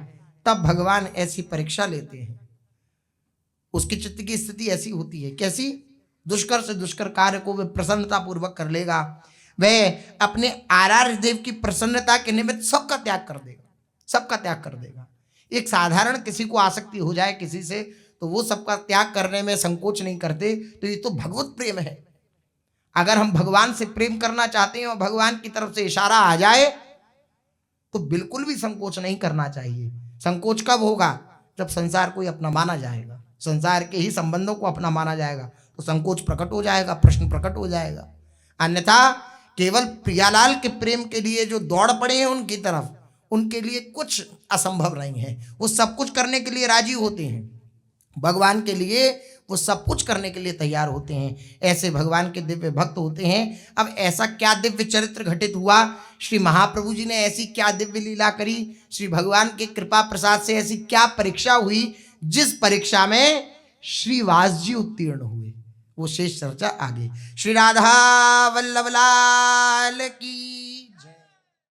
तब भगवान ऐसी परीक्षा लेते हैं। उसके चित्त की स्थिति ऐसी होती है। कैसी? दुष्कर से दुष्कर कार्य को वह प्रसन्नता पूर्वक कर लेगा। वह अपने आराध्य देव की प्रसन्नता के निमित्त सबका त्याग कर देगा, सबका त्याग कर देगा। एक साधारण किसी को आसक्ति हो जाए किसी से, तो वो सबका त्याग करने में संकोच नहीं करते। तो ये तो भगवत प्रेम है। अगर हम भगवान से प्रेम करना चाहते हैं और भगवान की तरफ से इशारा आ जाए तो बिल्कुल भी संकोच नहीं करना चाहिए। संकोच कब होगा? जब संसार को ही अपना माना जाएगा, संसार के ही संबंधों को अपना माना जाएगा, तो संकोच प्रकट हो जाएगा, प्रश्न प्रकट हो जाएगा। अन्यथा केवल प्रियालाल के प्रेम के लिए जो दौड़ पड़े हैं उनकी तरफ, उनके लिए कुछ असंभव नहीं है। वो सब कुछ करने के लिए राजी होते हैं, भगवान के लिए वो सब कुछ करने के लिए तैयार होते हैं। ऐसे भगवान के दिव्य भक्त होते हैं। अब ऐसा क्या दिव्य चरित्र घटित हुआ? श्री महाप्रभु जी ने ऐसी क्या दिव्य लीला करी? श्री भगवान के कृपा प्रसाद से ऐसी क्या परीक्षा हुई जिस परीक्षा में श्री वास जी उत्तीर्ण हुए? वो शेष चर्चा आगे। श्री राधा वल्लभ लाल की